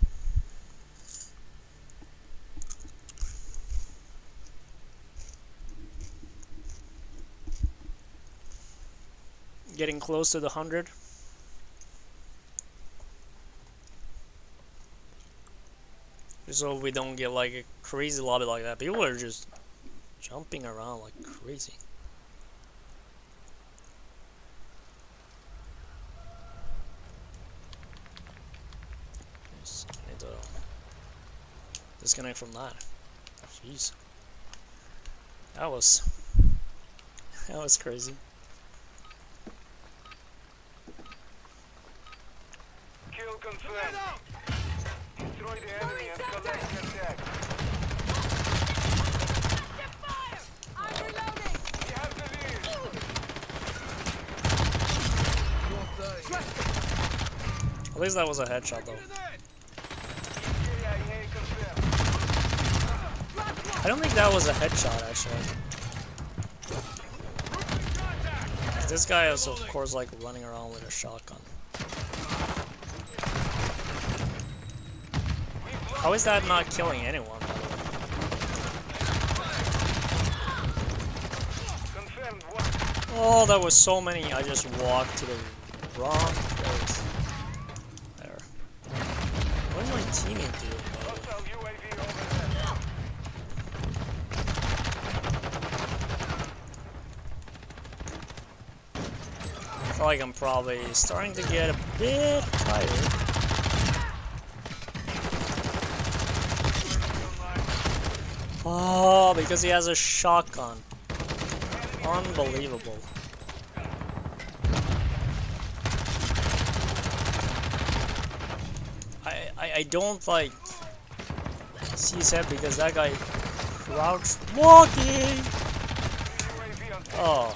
Getting close to the 100. So we don't get like a crazy lobby like that. People are just jumping around like crazy. Yes, I need to disconnect from that. Jeez. That was crazy. Kill confirmed. Destroy the enemy and collect their tag. We have the lead. At least that was a headshot though. I don't think that was a headshot actually. This guy is of course like running around with a shotgun. How is that not killing anyone? Oh, that was so many. I just walked to the wrong place. There. What is my teammate doing? I feel like I'm probably starting to get a bit tired. Oh, because he has a shotgun. Unbelievable. I don't like... see his head because that guy crouched walking. Oh.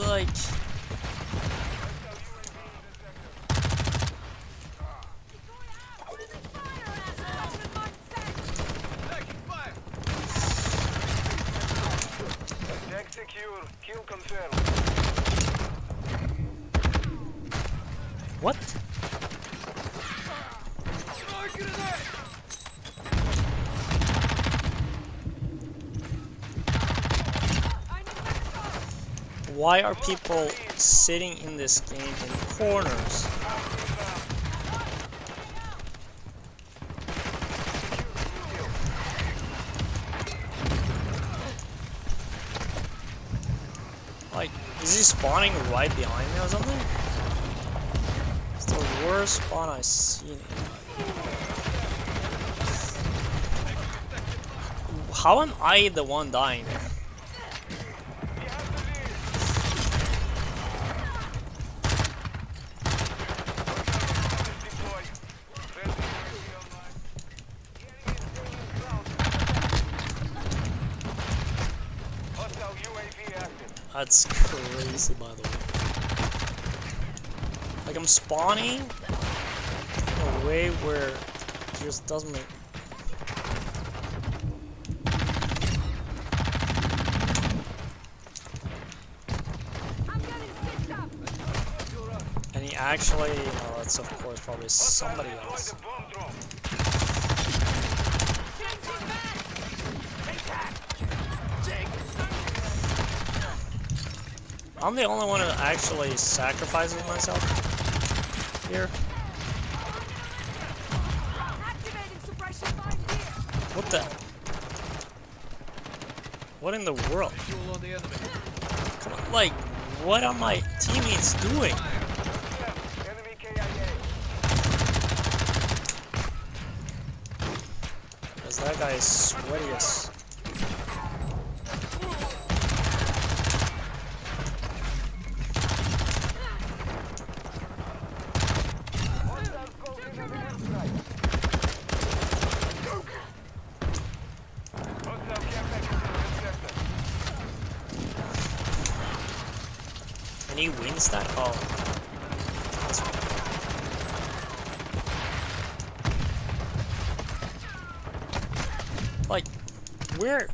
Like. Deck secure. Kill confirmed. What? Why are people sitting in this game in corners? Like, is he spawning right behind me or something? It's the worst spawn I've seen. How am I the one dying there? That's crazy, by the way. Like, I'm spawning in a way where it just doesn't make... And he actually... Oh, that's of course probably somebody else. I'm the only one who actually sacrifices myself here. What the? What in the world? Come on, like, what are my teammates doing? Because that guy is sweaty as... And he wins that? Oh. That's right. Like, where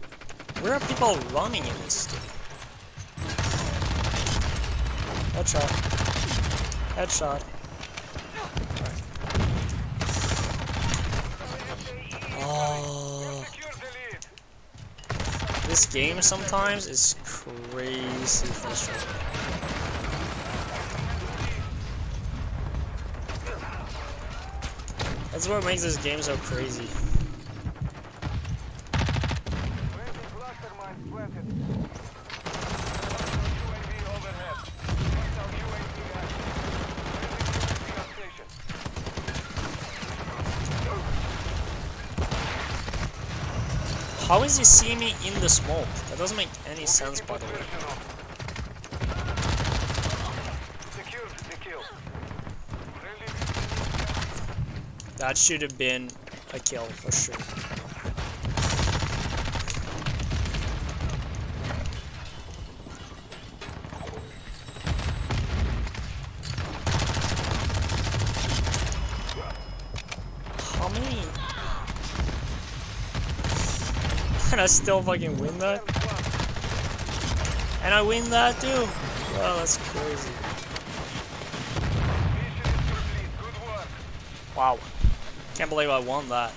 are people running in this game? Headshot. Headshot. Right. Oh. This game sometimes is crazy frustrating. That's what makes this game so crazy. How is he seeing me in the smoke? That doesn't make any sense, by the way. That should have been a kill for sure. How many? And I still fucking win that? And I win that too? Wow, that's crazy. Wow. Can't believe I won that.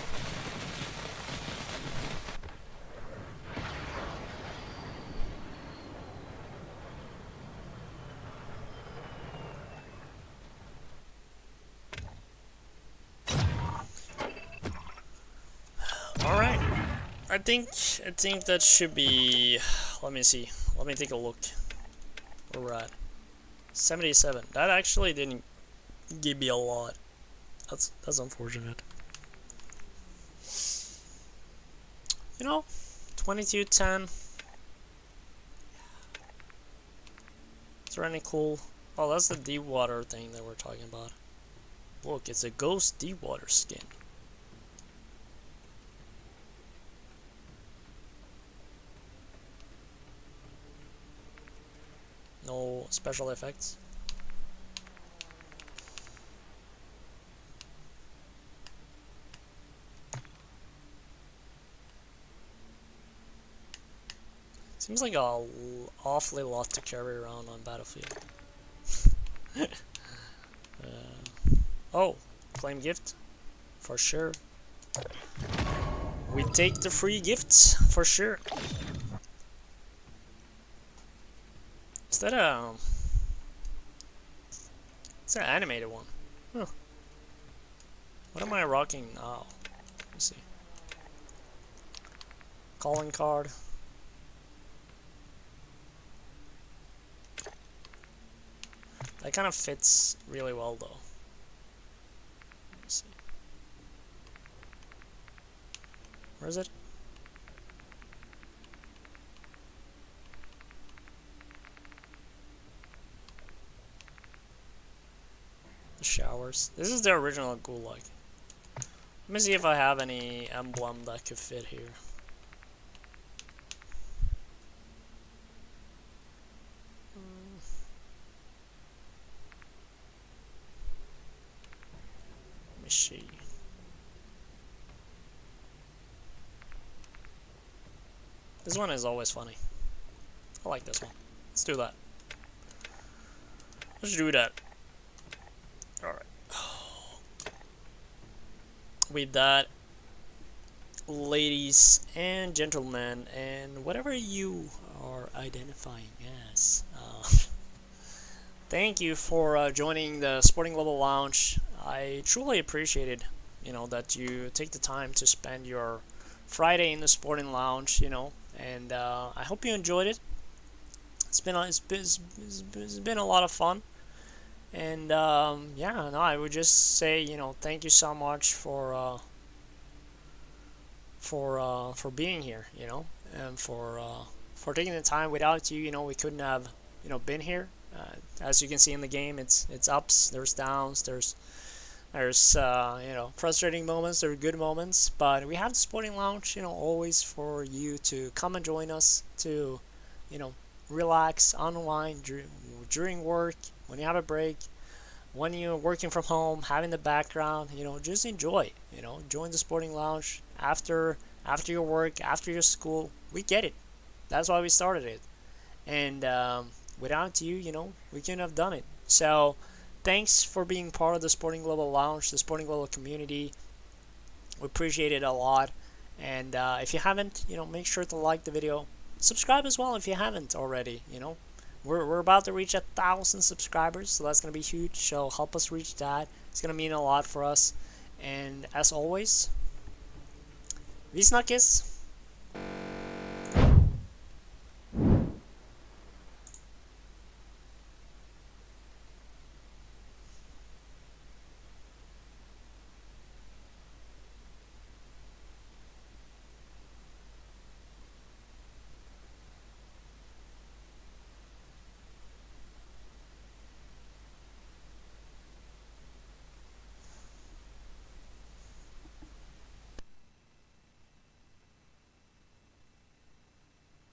Alright. I think that should be... Let me see. Let me take a look. Where we're at. 77. That actually didn't give me a lot. That's unfortunate. You know, 22-10. Is there any cool... Oh, that's the deep water thing that we're talking about. Look, it's a ghost deep water skin. No special effects. Seems like a awfully lot to carry around on Battlefield. Oh, claim gift for sure. We take the free gifts for sure. Is that a... It's an animated one. Huh. What am I rocking now? Let me see. Calling card. That kind of fits really well though. Let me see. Where is it? The showers. This is the original Gulag. Let me see if I have any emblem that could fit here. Let me see. This one is always funny. I like this one. Let's do that. Let's do that. Alright. With that, ladies and gentlemen, and whatever you are identifying as, thank you for joining the Sporting Global Lounge. I truly appreciate it, you know, that you take the time to spend your Friday in the SportIn Lounge, you know, and I hope you enjoyed it. It's been a lot of fun. And yeah, no, I would just say, you know, thank you so much for being here, you know, and for taking the time. Without you, you know, we couldn't have, you know, been here. As you can see in the game, it's ups, there's downs, there's you know, frustrating moments, there's good moments, but we have the SportIn Lounge, you know, always for you to come and join us to, you know, relax, unwind during work. When you have a break, when you're working from home, having the background, you know, just enjoy, you know, join the SportIn Lounge after your work, after your school. We get it. That's why we started it. And without you, you know, we couldn't have done it. So thanks for being part of the SportIn Global Lounge, the SportIn Global community. We appreciate it a lot. And if you haven't, you know, make sure to like the video. Subscribe as well if you haven't already, you know. We're about to reach 1,000 subscribers, so that's going to be huge. So help us reach that. It's going to mean a lot for us. And as always, vi snakkes!